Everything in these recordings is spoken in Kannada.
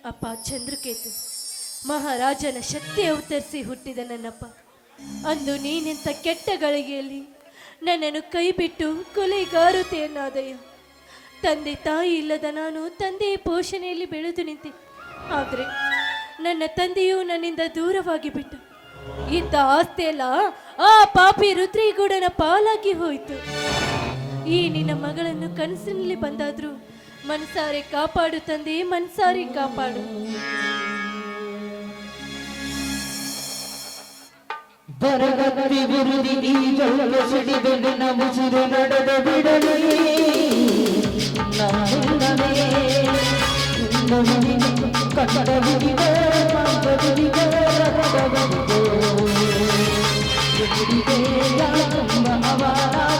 ಅಪ್ಪ ಚಂದ್ರಕೇತು, ಮಹಾರಾಜನ ಶಕ್ತಿ ಅವತರಿಸಿ ಹುಟ್ಟಿದ ನನ್ನಪ್ಪ. ಅಂದು ನೀನೆಂಥ ಕೆಟ್ಟ ಗಳಿಗೆಯಲ್ಲಿ ನನ್ನನ್ನು ಕೈ ಬಿಟ್ಟು ಕೊಲೆಗಾರುತೆಯನ್ನಾದಯ್ಯ. ತಂದೆ ತಾಯಿ ಇಲ್ಲದ ನಾನು ತಂದೆಯ ಪೋಷಣೆಯಲ್ಲಿ ಬೆಳೆದು ನಿಂತೆ. ಆದರೆ ನನ್ನ ತಂದೆಯು ನನ್ನಿಂದ ದೂರವಾಗಿ ಬಿಟ್ಟು ಇದ್ದ ಆಸ್ತಿಯೆಲ್ಲ ಆ ಪಾಪಿ ರುದ್ರೇಗೌಡನ ಪಾಲಾಗಿ ಹೋಯಿತು. ಈ ನಿನ್ನ ಮಗಳನ್ನು ಕನಸಿನಲ್ಲಿ ಬಂದಾದ್ರು ಮನಸಾರೆ ಕಾಪಾಡು ತಂದೆ, ಮನಸಾರೆ ಕಾಪಾಡು. ಬರಗತ್ತಿ ಬಿರುದಿ ಈ ಜೊಲ್ಲ ಸಿಡಿದು ನಮುಸಿರು ನಡೆದ ಬಿಡಲಿ ಕಟ್ಟವಿದೆ ಮಂಗವಿದೆ ರಕ್ತವಿದೆ ಅವರ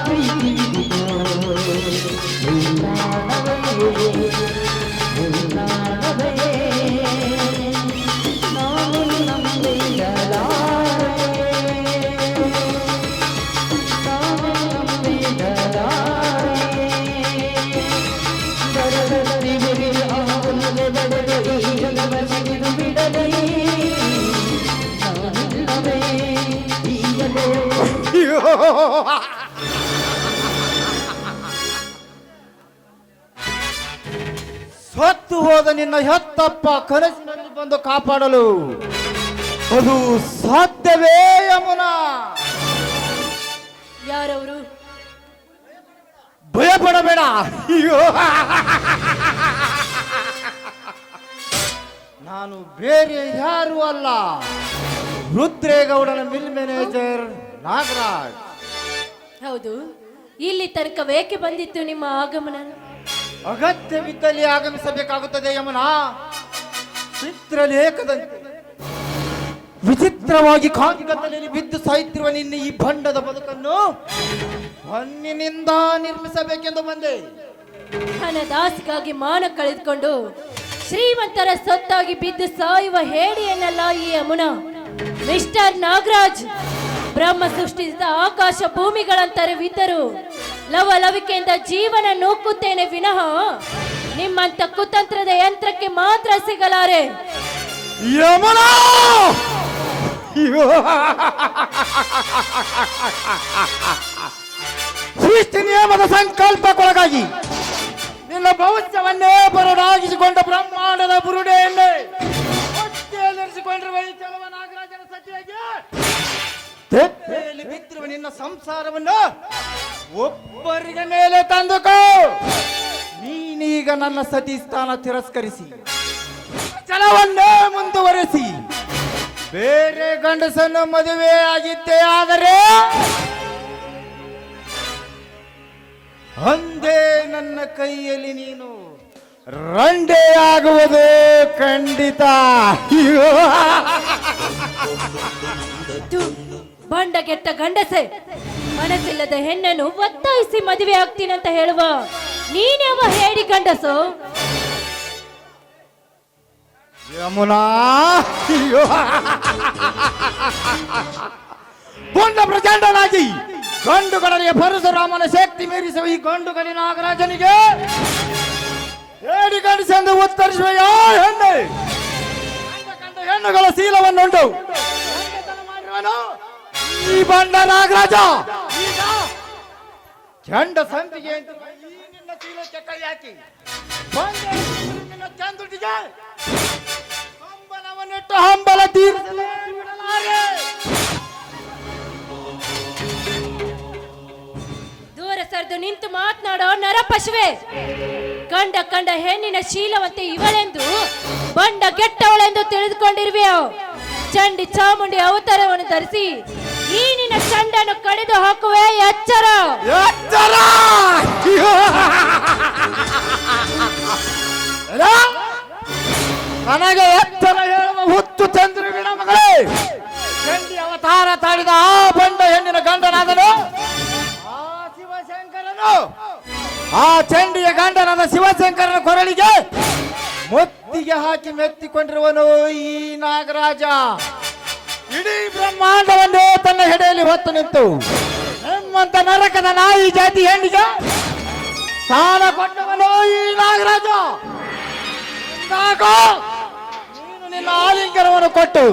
ಪ್ರೀತಿವಿದೆ ಸತ್ತು ಹೋದ ನಿನ್ನ ಹೆತ್ತಪ್ಪ ಕನಸಿನಲ್ಲಿ ಬಂದು ಕಾಪಾಡಲು ಅದು ಸಾಧ್ಯವೇ ಯಮುನಾ? ಯಾರವರು? ಭಯಪಡಬೇಡ. ನಾನು ಬೇರೆ ಯಾರು ಅಲ್ಲ, ರುದ್ರೇಗೌಡನ ಮಿಲ್ ಮ್ಯಾನೇಜರ್ ನಾಗರಾಜ್. ಹೌದು, ಇಲ್ಲಿ ತನಕ ಬೇಕೆ ಬಂದಿತ್ತು ನಿಮ್ಮ ಆಗಮನ? ಅಗತ್ಯವಿದ್ದಲ್ಲಿ ಆಗಮಿಸಬೇಕಾಗುತ್ತದೆ ಯಮುನಾ. ಚಿತ್ರಲೇಖದಂತೆ ವಿಚಿತ್ರವಾಗಿ ಕಾಂಗತ್ತಲೆಯಲ್ಲಿ ಬಿದ್ದು ಸಾಯುತ್ತಿರುವ ನಿನ್ನ ಈ ಭಂಡದ ಬದುಕನ್ನು ಮಣ್ಣಿನಿಂದ ನಿರ್ಮಿಸಬೇಕೆಂದು ಬಂದೆ. ಹಣದಾಸಿಗಾಗಿ ಮಾನ ಕಳೆದುಕೊಂಡು ಶ್ರೀಮಂತರ ಸೊತ್ತಾಗಿ ಬಿದ್ದು ಸಾಯುವ ಹೇಡಿಯನ್ನಲ್ಲ ಈ ಯಮುನಾ. ಮಿಸ್ಟರ್ ನಾಗರಾಜ್, ಬ್ರಹ್ಮ ಸೃಷ್ಟಿಸಿದ ಆಕಾಶ ಭೂಮಿಗಳಂತರವಿದ್ದರು ಲವಲವಿಕೆಯಿಂದ ಜೀವನ ನೂಕುತ್ತೇನೆ ವಿನಃ ನಿಮ್ಮಂತ ಕುತಂತ್ರದ ಯಂತ್ರಕ್ಕೆ ಮಾತ್ರ ಸಿಗಲಾರೆ. ಯಮುನಾ, ಸೃಷ್ಟಿ ನಿಯಮದ ಸಂಕಲ್ಪಕ್ಕೊಳಗಾಗಿ ನಿನ್ನ ಭವಿಷ್ಯವನ್ನೇ ಬರಡಾಗಿಸಿಕೊಂಡ ಬ್ರಹ್ಮಾಂಡದ ಬುರುಡೆಯನ್ನೇ ಹೊಟ್ಟೆಯಲ್ಲಿರಿಸಿಕೊಂಡಿರುವ ಈ ಕೆಲವ ನಾಗರಾಜನ ಸತಿಯಾಗಿ ತೆಪ್ಪೆಯಲ್ಲಿ ಬಿದ್ದಿರುವ ನಿನ್ನ ಸಂಸಾರವನ್ನು ಒಬ್ಬರಿಗೆ ಮೇಲೆ ತಂದುಕೋ. ನೀನೀಗ ನನ್ನ ಸತಿ ಸ್ಥಾನ ತಿರಸ್ಕರಿಸಿ ಛಲವನ್ನೇ ಮುಂದುವರೆಸಿ ಬೇರೆ ಗಂಡಸನ್ನು ಮದುವೆ ಆಗಿದ್ದೇ ಆದರೆ ಅಂದೇ ನನ್ನ ಕೈಯಲ್ಲಿ ನೀನು ರಂಡೆ ಆಗುವುದು ಖಂಡಿತ. ಬಂಡಗೆಟ್ಟ ಗಂಡಸೆ, ಮನಸ್ಸಿಲ್ಲದ ಹೆಣ್ಣನ್ನು ಒತ್ತಾಯಿಸಿ ಮದುವೆ ಆಗ್ತೀನಂತ ಹೇಳುವ ನೀನ್ಯಾವ ಹೇಳಿ ಗಂಡಸು? ಯಮುನಾ, ಕೊಂಡ ಪ್ರಚಂಡನಾಗಿ ಗಂಡುಗಳಿಗೆ ಪರಶುರಾಮನ ಶಕ್ತಿ ಮೀರಿಸುವ ಈ ಗಂಡುಗಲಿ ನಾಗರಾಜನಿಗೆ ಹೇಳಿ ಗಂಡಸೆಂದು ಉತ್ತರಿಸುವ ಯಾವ ಹೆಣ್ಣೆ ಕಂಡ ಹೆಣ್ಣುಗಳ ಶೀಲವನ್ನುಂಟು ಮಾಡಿರುವನು ಈ ಬಂಡ ನಾಗರಾಜ. ಈಗ ಚಂಡ ಸಂತಿಗೆ ನಿನ್ನ ಶೀಲಕ್ಕೆ ಕೈ ಹಾಕಿ ನಿನ್ನ ಚಂದುಟಿಗೆ ಹಂಬಲವನ್ನಿಟ್ಟು ಹಂಬಲ ತೀರಿಸಲೇ ಬಿಡಲಾರೆ. ದೂರ ಸರಿದು ನಿಂತು ಮಾತನಾಡೋ ನರಪಶುವೆ, ಕಂಡ ಹೆಣ್ಣಿನ ಶೀಲವಂತೆ ಇವಳೆಂದು ಬಂಡ ಗೆಟ್ಟವಳೆಂದು ತಿಳಿದುಕೊಂಡಿರುವೆಯೋ? ಚಂಡಿ ಚಾಮುಂಡಿ ಅವತಾರವನ್ನು ಧರಿಸಿ ಈ ನಿನ್ನ ಚಂಡನ್ನು ಕಡಿದು ಹಾಕುವೆ. ಎಚ್ಚರ, ಎಚ್ಚರ! ನನಗೆ ಎಚ್ಚರ ಹೇಳುವ ಹುತ್ತು ಚಂದ್ರವಿನ ಮಗಳೇ, ಚಂಡಿ ಅವತಾರ ತಾಳಿದ ಆ ಬಂಡ ಹೆಣ್ಣಿನ ಗಂಡನಾದನು ಆ ಶಿವಶಂಕರನು. ಆ ಚಂಡಿಯ ಗಂಡನಾದ ಶಿವಶಂಕರನ ಕೊರಳಿಗೆ ಮುತ್ತಿಗೆ ಹಾಕಿ ಮೆತ್ತಿಕೊಂಡಿರುವನು ಈ ನಾಗರಾಜ. ಇಡೀ ಬ್ರಹ್ಮಾಂಡವನ್ನೇ ತನ್ನ ಹೆಡೆಯಲ್ಲಿ ಹೊತ್ತು ನಿಂತು ನಿಮ್ಮಂತ ನರಕದ ನಾಯಿ ಜಾತಿ ಹೆಣ್ಣಿಗೆ ಸ್ಥಾನ ಕೊಟ್ಟವನು ಈ ನಾಗರಾಜ. ಹೃದಯವನ್ನು ಕೊಟ್ಟು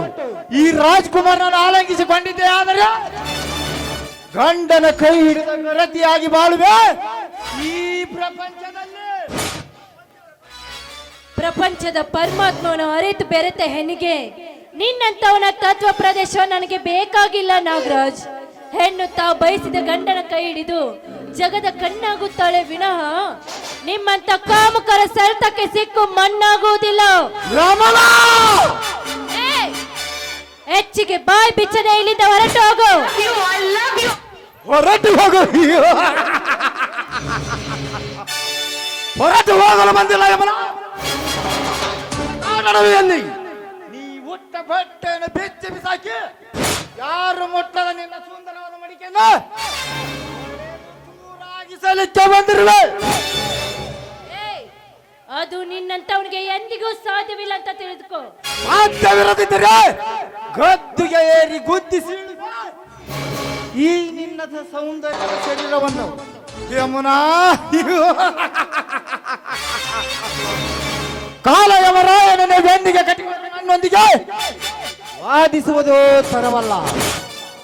ಈ ರಾಜ್ಕುಮಾರನನ್ನು ಆಲಂಗಿಸಿಕೊಂಡಿದ್ದೆ. ಆದರೆ ಗಂಡನ ಕೈ ಹಿಡಿದ ಗರತಿಯಾಗಿ ಬಾಳುವೆ ಈ ಪ್ರಪಂಚದ ಪರಮಾತ್ಮವನ್ನು ಅರಿತು ಬೆರೆತ ಹೆಣ್ಣಿಗೆ ನಿನ್ನಂತವನ ತತ್ವ ಪ್ರದೇಶ ನನಗೆ ಬೇಕಾಗಿಲ್ಲ ನಾಗರಾಜ್. ಹೆಣ್ಣು ತಾವು ಬಯಸಿದ ಗಂಡನ ಕೈ ಹಿಡಿದು ಜಗದ ಕಣ್ಣಾಗುತ್ತಾಳೆ ವಿನಃ ನಿಮ್ಮಂತ ಕಾಮುಕರ ಸೆಳೆತಕ್ಕೆ ಸಿಕ್ಕು ಮಣ್ಣಾಗುವುದಿಲ್ಲ. ಹೆಚ್ಚಿಗೆ ಬಾಯ್ ಬಿಚ್ಚದೆ ಇಲ್ಲಿಂದ ಹೊರಟು ಹೋಗು. ಹೊರಟು ಹೋಗು. ಹೊರಟು ಹೋಗಲು ಬಂದಿಲ್ಲ ಯಮನ. ನೀ ಉಟ್ಟ ಬಟ್ಟೆಯನ್ನು ಬೆಚ್ಚಿ ಬಿಸಾಕಿ ಯಾರು ಮುಟ್ಟದ ನಿನ್ನ ಸುಂದರವಾದ ಮಡಿಕೆಯನ್ನು ಚೂರಾಗಿಸಲಿಕ್ಕೆ ಬಂದಿರುವೆ. ಅದು ನಿನ್ನಂತವನಿಗೆ ಎಂದಿಗೂ ಸಾಧ್ಯವಿಲ್ಲ ಅಂತ ತಿಳಿದುಕೋ. ಸಾಧ್ಯವಿರದಿದ್ದರೆ ಗದ್ದುಗೆ ಏರಿ ಗುದ್ದಿಸಿ ಈ ನಿನ್ನ ಸೌಂದರ್ಯದ ಶರೀರವನ್ನು ಯಮುನಾ ಕಾಲ ಯಮರಾಯನನ್ನೇ ಬೆನ್ನಿಗೆ ಕಟ್ಟಿಕೊಂಡು ನನ್ನೊಂದಿಗೆ ವಾದಿಸುವುದು ತರವಲ್ಲ.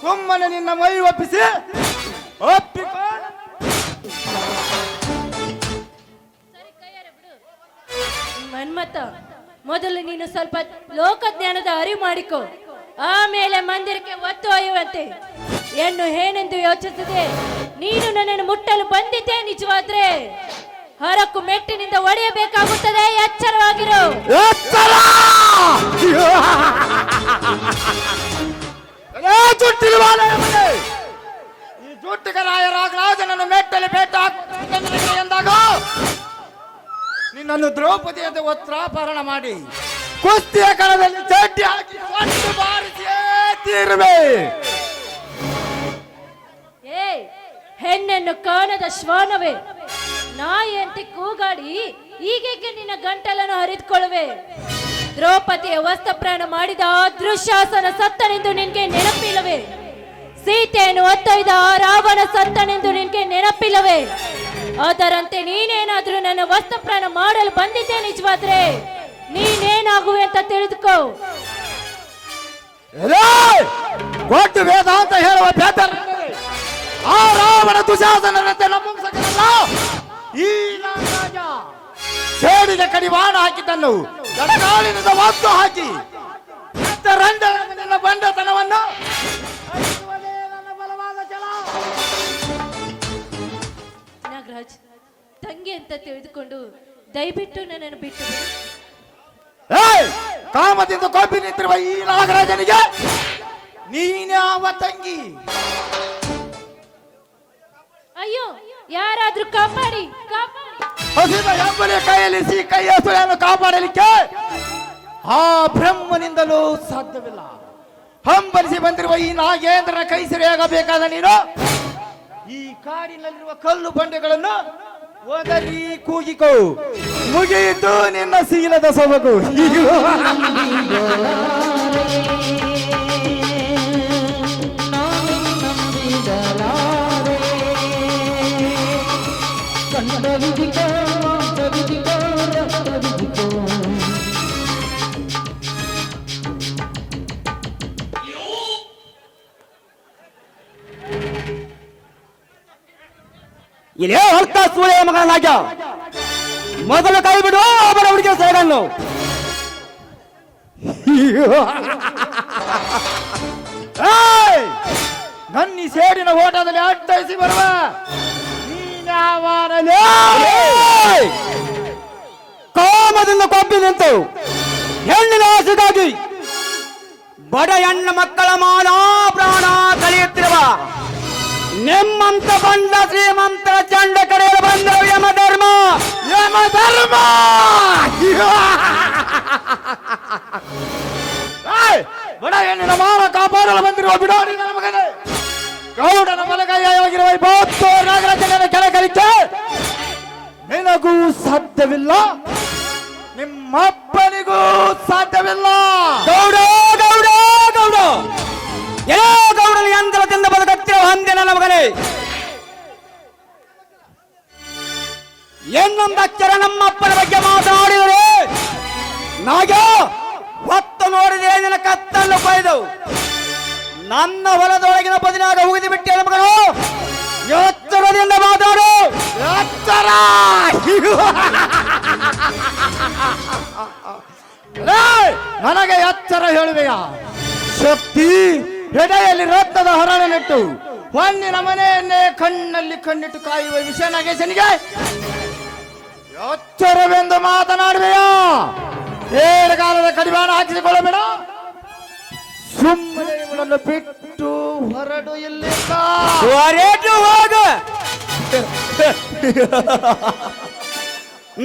ಸುಮ್ಮನೆ ನಿನ್ನ ಮೈ ಒಪ್ಪಿಸಿ ಮನ್ಮತ, ಮೊದಲು ನೀನು ಸ್ವಲ್ಪ ಲೋಕಜ್ಞಾನದ ಅರಿವು ಮಾಡಿಕೊ, ಆಮೇಲೆ ಮಂದಿರಕ್ಕೆ ಒತ್ತು ಒಯ್ಯುವಂತೆ. ಹೆಣ್ಣು ಏನೆಂದು ಯೋಚಿಸದೆ ನೀನು ನನ್ನನ್ನು ಮುಟ್ಟಲು ಬಂದಿದ್ದೆ ನಿಜವಾದ್ರೆ ಹರಕು ಮೆಟ್ಟಿನಿಂದ ಒಡೆಯಬೇಕಾಗುತ್ತದೆ. ಎಚ್ಚರವಾಗಿರು. ಈ ಜುಟ್ಟಿಗರಾಯರಾಜನನ್ನು ಮೆಟ್ಟಲು ಭೇಟ ಎಂದಾಗ ನಿನ್ನನ್ನು ದ್ರೌಪದಿ ಅಂತ ವಸ್ತ್ರಾಪರಣ ಮಾಡಿ ಕುಸ್ತಿಯ ಕಣದಲ್ಲಿ ಚಡ್ಡಿ ಹಾಕಿ ಬಾರಿಸಿಯೇ ತೀರುವೆ. ಹೆಣ್ಣನ್ನು ಕಾಣದ ಶ್ವಾನವೇ, ನಾಯಿಯಂತೆ ಕೂಗಾಡಿ ಈಗೇಕೆ ನಿನ್ನ ಗಂಟಲನ್ನು ಹರಿದುಕೊಳ್ಳುವೆ? ದ್ರೌಪದಿಯ ವಸ್ತ್ರಪ್ರಾಣ ಮಾಡಿದ ಆ ದುಶ್ಯಾಸನ ಸತ್ತನೆಂದು ನಿನ್ಗೆ ನೆನಪಿಲ್ಲವೇ? ಸೀತೆಯನ್ನು ಹೊತ್ತೊಯ್ದ ಆ ರಾವಣ ಸತ್ತನೆಂದು ನಿನ್ಗೆ ನೆನಪಿಲ್ಲವೇ? ಅದರಂತೆ ನೀನೇನಾದ್ರೂ ನನ್ನ ವಸ್ತ್ರಪ್ರಾಣ ಮಾಡಲು ಬಂದಿದ್ದೆ ನಿಜವಾದ್ರೆ ನೀನೇನಾಗುವೆ ಅಂತ ತಿಳಿದುಕೋ. ಕೊಟ್ಟು ವೇದ ಅಂತ ಹೇಳುವ ಆ ರಾವಣ ದುಶಾಸನರಂತೆ ನಪುಂಸಕನಲ್ಲ ಈ ನಾಗರಾಜ. ಸೇಡಿಗೆ ಕಡಿವಾಣ ಹಾಕಿದ್ದನ್ನು ಎಡಗಾಲಿನಿಂದ ಒತ್ತು ಹಾಕಿ ನಿನ್ನ ಬಂಡತನವನ್ನು ನನ್ನ ಬಲವಾದ ಛಲ. ನಾಗರಾಜ್, ತಂಗಿ ಅಂತ ತಿಳಿದುಕೊಂಡು ದಯವಿಟ್ಟು ನನ್ನನ್ನು ಬಿಟ್ಟು ಬಿಡು. ಕಾಮದಿಂದ ಕೊಬ್ಬಿ ನಿಂತಿರುವ ಈ ನಾಗರಾಜನಿಗೆ ನೀನ್ಯಾವ ತಂಗಿ? ಅಯ್ಯೋ, ಯಾರಾದ್ರೂ ಕಾಪಾಡಿ ಕಾಪಾಡಿ. ಹಸಿದ ಹೆಬ್ಬಲಿಯ ಕೈಯಲ್ಲಿ ಕೈಯ ಸುಳಿಯನ್ನು ಕಾಪಾಡಲಿಕ್ಕೆ ಆ ಬ್ರಹ್ಮನಿಂದಲೂ ಸಾಧ್ಯವಿಲ್ಲ. ಹಂಬಲಿಸಿ ಬಂದಿರುವ ಈ ನಾಗೇಂದ್ರನ ಕೈ ಸೆರೆಯಾಗಬೇಕಾದ ನೀನು ಈ ಕಾಡಿನಲ್ಲಿರುವ ಕಲ್ಲು ಬಂಡೆಗಳನ್ನು ಒದರಿ ಕೂಗಿಕೋ. ಮುಗಿಯಿತು ನಿನ್ನ ಶೀಲದ ಸೊಬಗು. ಇಲ್ಲೇ ಹೊತ್ತ ಸೂರ್ಯ ಮಗನಾಗ ಮೊದಲು ಕೈ ಬಿಡು ಅವರ ಹುಡುಗಿಯ ಸೈಡನ್ನು. ನನ್ನ ಈ ಸೇಡಿನ ಓಟದಲ್ಲಿ ಅಡ್ಡಯಿಸಿ ಬರುವ ಕಾಮದಿಂದ ಕೊಬ್ಬಿ ನಿಂತು ಹೆಣ್ಣಿನ ಆಸೆಗಾಗಿ ಬಡ ಹೆಣ್ಣು ಮಕ್ಕಳ ಮಾನ ಪ್ರಾಣ ಕಳೆಯುತ್ತಿರುವ ನಿಮ್ಮಂತ ಬಂದ ಶ್ರೀಮಂತರ ಚಂಡ ಕಡೆಯಲ್ಲಿ ಬಂದ ಯಮಧರ್ಮ ಯಮಧರ್ಮ ಬಡ ಹೆಣ್ಣಿನ ಮಾನ ಕಾಪಾಡಲು ಬಂದಿರುವ ಬಿಡೋಡಿ ನನ್ನ ಮಗನೇ. ಗೌಡನ ಬಲಗೈಯಾಗಿರುವ ಇವತ್ತು ನಾಗರಾಜನ ಕೆಳಗಲಿಕ್ಕೆ ನಿನಗೂ ಸಾಧ್ಯವಿಲ್ಲ, ನಿಮ್ಮಪ್ಪನಿಗೂ ಸಾಧ್ಯವಿಲ್ಲ. ಗೌಡ ಗೌಡ ಗೌಡ ಎಲ್ಲೋ ಗೌಡನ ಯಂತ್ರದಿಂದ ಬದುಕತ್ತಿರುವ ಹಂದೆ ನನ್ನ ಮಗನೇ. ಇನ್ನೊಂದು ಅಕ್ಷರ ನಮ್ಮಪ್ಪನ ಬಗ್ಗೆ ಮಾತನಾಡಿದರೆ ನಾಗ ಹೊತ್ತು ನೋಡಿದೆ ನಿನ್ನ ಕೊಯ್ದು ನನ್ನ ಹೊಲದೊಳಗಿನ ಬದಿನಾಗ ಉಗಿದು ಬಿಟ್ಟೆ ಮಗನು. ಎಚ್ಚರದಿಂದ ಮಾತಾಡು. ಎಚ್ಚರ! ಲೇ, ನನಗೆ ಎಚ್ಚರ ಹೇಳುವೆಯ? ಶಕ್ತಿ ಹೃದಯಲ್ಲಿ ರಕ್ತದ ಹರಳನಿಟ್ಟು ಹೊನ್ನಿನ ಮನೆಯನ್ನೇ ಕಣ್ಣಲ್ಲಿ ಕಣ್ಣಿಟ್ಟು ಕಾಯುವ ವಿಷಯ ನಾಗೇಶನಿಗೆ ಎಚ್ಚರವೆಂದು ಮಾತನಾಡುವೆಯ? ಏಳುಗಾಲದ ಕಡಿವಾಣ ಹಾಕಿಸಿಕೊಳ್ಳಬೇಡ. ಸುಮ್ಮನೆ ಇವಳನ್ನು ಬಿಟ್ಟು ಹೊರಡು ಇಲ್ಲಿಂದ. ಹೊರಟು ಹೋಗು.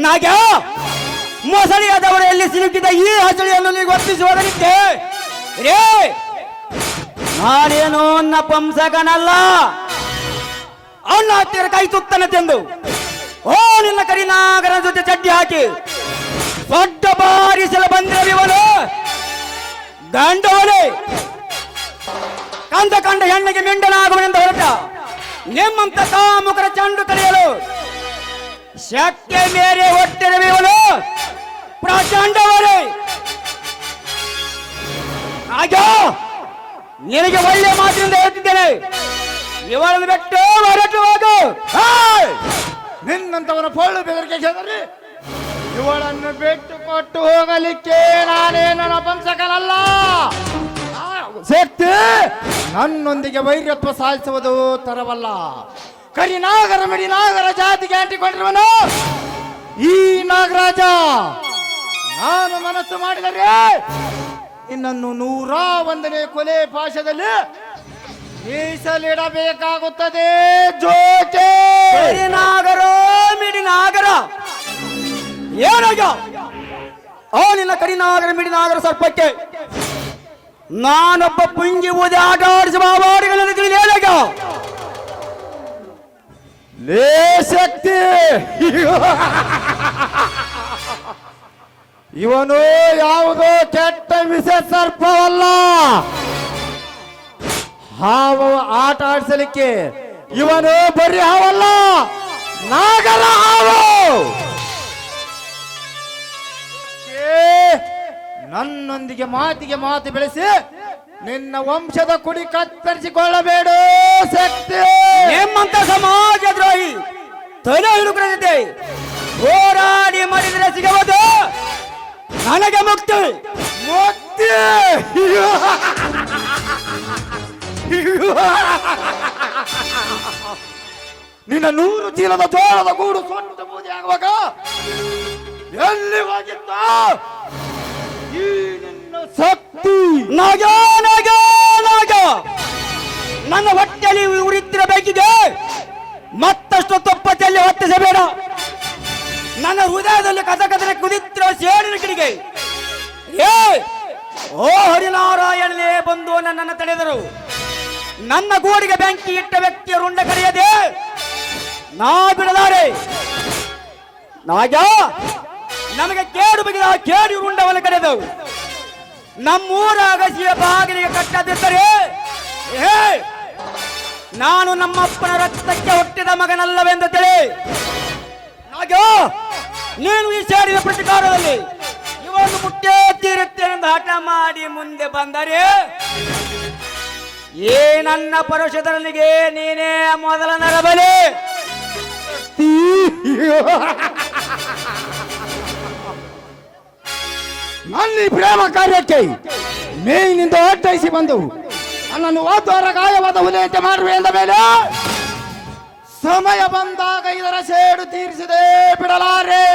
ನಾಗ ಮೊಸಳಿಯಾದವರು ಎಲ್ಲಿ ಸಿಲುಕಿದ ಈ ಹಸಳಿಯನ್ನು ನೀವು ಒಪ್ಪಿಸುವುದಕ್ಕೆ ರೇ, ನಾನೇನು ನಪಂಸಕನಲ್ಲ. ಅಣ್ಣ ಹತ್ತಿರ ಕೈ ತುತ್ತನ ತೆಂದು ಓ ನಿನ್ನ ಕರಿನಾಗರ ಜೊತೆ ಚಡ್ಡಿ ಹಾಕಿ ದೊಡ್ಡ ಬಾರಿಸಲು ಬಂದಿರಲಿವನು ಗಂಡವನೇ. ಕಂದ ಕಂಡ ಹೆಣ್ಣಿಗೆ ಮಿಂಡನಾಗುವನೆಂದು ಹೊರಟ ನಿಮ್ಮಂತ ಕಾಮುಕರ ಚಂಡು ಕಲಿಯಲು ಶಕ್ತಿ ಮೇರೆ ಒಟ್ಟಿರವಿವನು ಪ್ರಚಂಡವರೇ. ಆಗ ನಿನಗೆ ಒಳ್ಳೆ ಮಾತಿನಿಂದ ಹೇಳ್ತಿದ್ದೇನೆ, ಇವರನ್ನು ಬಿಟ್ಟು ಹೊರಟು ಹೋಗು. ನಿನ್ನಂತವನ ಪೊಳ್ಳು ಬೆದರಿಕೆ ಕೇಳಿದ್ರಿ ಇವಳನ್ನು ಬಿಟ್ಟು ಕೊಟ್ಟು ಹೋಗಲಿಕ್ಕೆ ನಾನೇನು ನಪಂಸಕನಲ್ಲ. ಶಕ್ತಿ ನನ್ನೊಂದಿಗೆ ವೈರತ್ವ ಸಾಧಿಸುವುದು ತರವಲ್ಲ. ಕರಿನಾಗರ ಮಿಡಿನಾಗರ ಜಾತಿಗೆ ಅಂಟಿಕೊಂಡಿರುವನು ಈ ನಾಗರಾಜ. ನಾನು ಮನಸ್ಸು ಮಾಡಿದರೆ ಇನ್ನನ್ನು 101ನೇ ಕೊಲೆ ಪಾಶದಲ್ಲಿ ಮೀಸಲಿಡಬೇಕಾಗುತ್ತದೆ. ಜೋಕೆ ಕರಿನಾಗರೋ ಮಿಡಿನಾಗರ ಏನಾಗ ಓ ನಿನ್ನ ಕರಿನಾಗರ ಮಿಡಿನಾಗರ ಸರ್ಪಕ್ಕೆ ನಾನೊಬ್ಬ ಪುಂಗಿ ಊದಿ ಆಟ ಆಡಿಸುವ ಅವಾರ್ಡ್ಗಳನ್ನು ತಿಳಿಯಲಾಗ. ಲೇ ಶಕ್ತಿ, ಇವನು ಯಾವುದೋ ಕೆಟ್ಟ ವಿಷ ಸರ್ಪವಲ್ಲ. ಹಾವು ಆಟ ಆಡಿಸಲಿಕ್ಕೆ ಇವನು ಬರೀ ಹಾವಲ್ಲ, ನಾಗರ ಹಾವು. ನನ್ನೊಂದಿಗೆ ಮಾತಿಗೆ ಮಾತು ಬೆಳೆಸಿ ನಿನ್ನ ವಂಶದ ಕುಡಿ ಕತ್ತರಿಸಿಕೊಳ್ಳಬೇಡ ಶಕ್ತಿ. ನಿಮ್ಮಂತ ಸಮಾಜ ದ್ರೋಹಿ ತಲೆ ಹಿಡುಕರ ಜೊತೆ ಹೋರಾಡಿ ಮಾಡಿದರೆ ಸಿಗಬಹುದು ನನಗೆ ಮುಕ್ತಿ. ಮುಕ್ತಿ ನಿನ್ನ 100 ಚೀಲದ ಜೋಳದ ಗೂಡು ಸೊಂಟ ಬೂದಿ ಆಗುವಾಗ ಎಲ್ಲಿ ಹೋಗಿತ್ತ ಈ ನಿನ್ನ ಶಕ್ತಿ? ನಾಗ ನಾಗ ನಾಗ ನನ್ನ ಹೊಟ್ಟೆಯಲ್ಲಿ ಉರಿತಿರಬೇಕಿದೆ. ಮತ್ತಷ್ಟು ತೊಪ್ಪತ್ತಲ್ಲಿ ಹೊತ್ತಿಸಬೇಡ. ನನ್ನ ಹೃದಯದಲ್ಲಿ ಕಥಕಥನೆ ಕುದಿತ್ತಿರುವ ಸೇಡಿನ ಕಿಡಿಗೆ ಏ ಓ ಹರಿನಾರಾಯಣನೇ ಬಂದು ನನ್ನನ್ನು ತಡೆದರು. ನನ್ನ ಗೋಡಿಗೆ ಬೆಂಕಿ ಇಟ್ಟ ವ್ಯಕ್ತಿಯ ರುಂಡ ಕರೆಯದೆ ನಾ ಬಿಡಲಾರೆ. ನಾಗ ನಮಗೆ ಕೇಡು ಬಗೆದ ಕೇಡು ರುಂಡವನ್ನು ಕರೆದವು. ನಮ್ಮೂರ ಅಗಸಿಯ ಬಾಗಿಲಿಗೆ ಕಟ್ಟದಿದ್ದರೆ ಏ ನಾನು ನಮ್ಮಪ್ಪನ ರಕ್ತಕ್ಕೆ ಹುಟ್ಟಿದ ಮಗನಲ್ಲವೆಂದು ತಿಳಿ. ನಾಗ ನೀನು ಈ ಸೇಡಿನ ಪ್ರತಿಕಾರದಲ್ಲಿ ಇವನು ಮುಟ್ಟೇ ತೀರುತ್ತೇನೆಂದು ಹಠ ಮಾಡಿ ಮುಂದೆ ಬಂದರೆ ಏ ನನ್ನ ಪರಶುಧರನಿಗೆ ನೀನೇ ಮೊದಲ ನರಬಲಿ. ನನ್ನ ಪ್ರೇಮ ಕಾರ್ಯಕ್ಕೆ ಮೇಲಿನಿಂದ ಅಡ್ಡೈಸಿ ಬಂದು ನನ್ನನ್ನು ವಾದ್ವಾರ ಗಾಯವಾದ ಹುಲಿಯಂತೆ ಮಾಡುವೆ ಎಂದ ಮೇಲೆ ಸಮಯ ಬಂದಾಗ ಇದರ ಸೇಡು ತೀರಿಸದೆ ಬಿಡಲಾರೆ.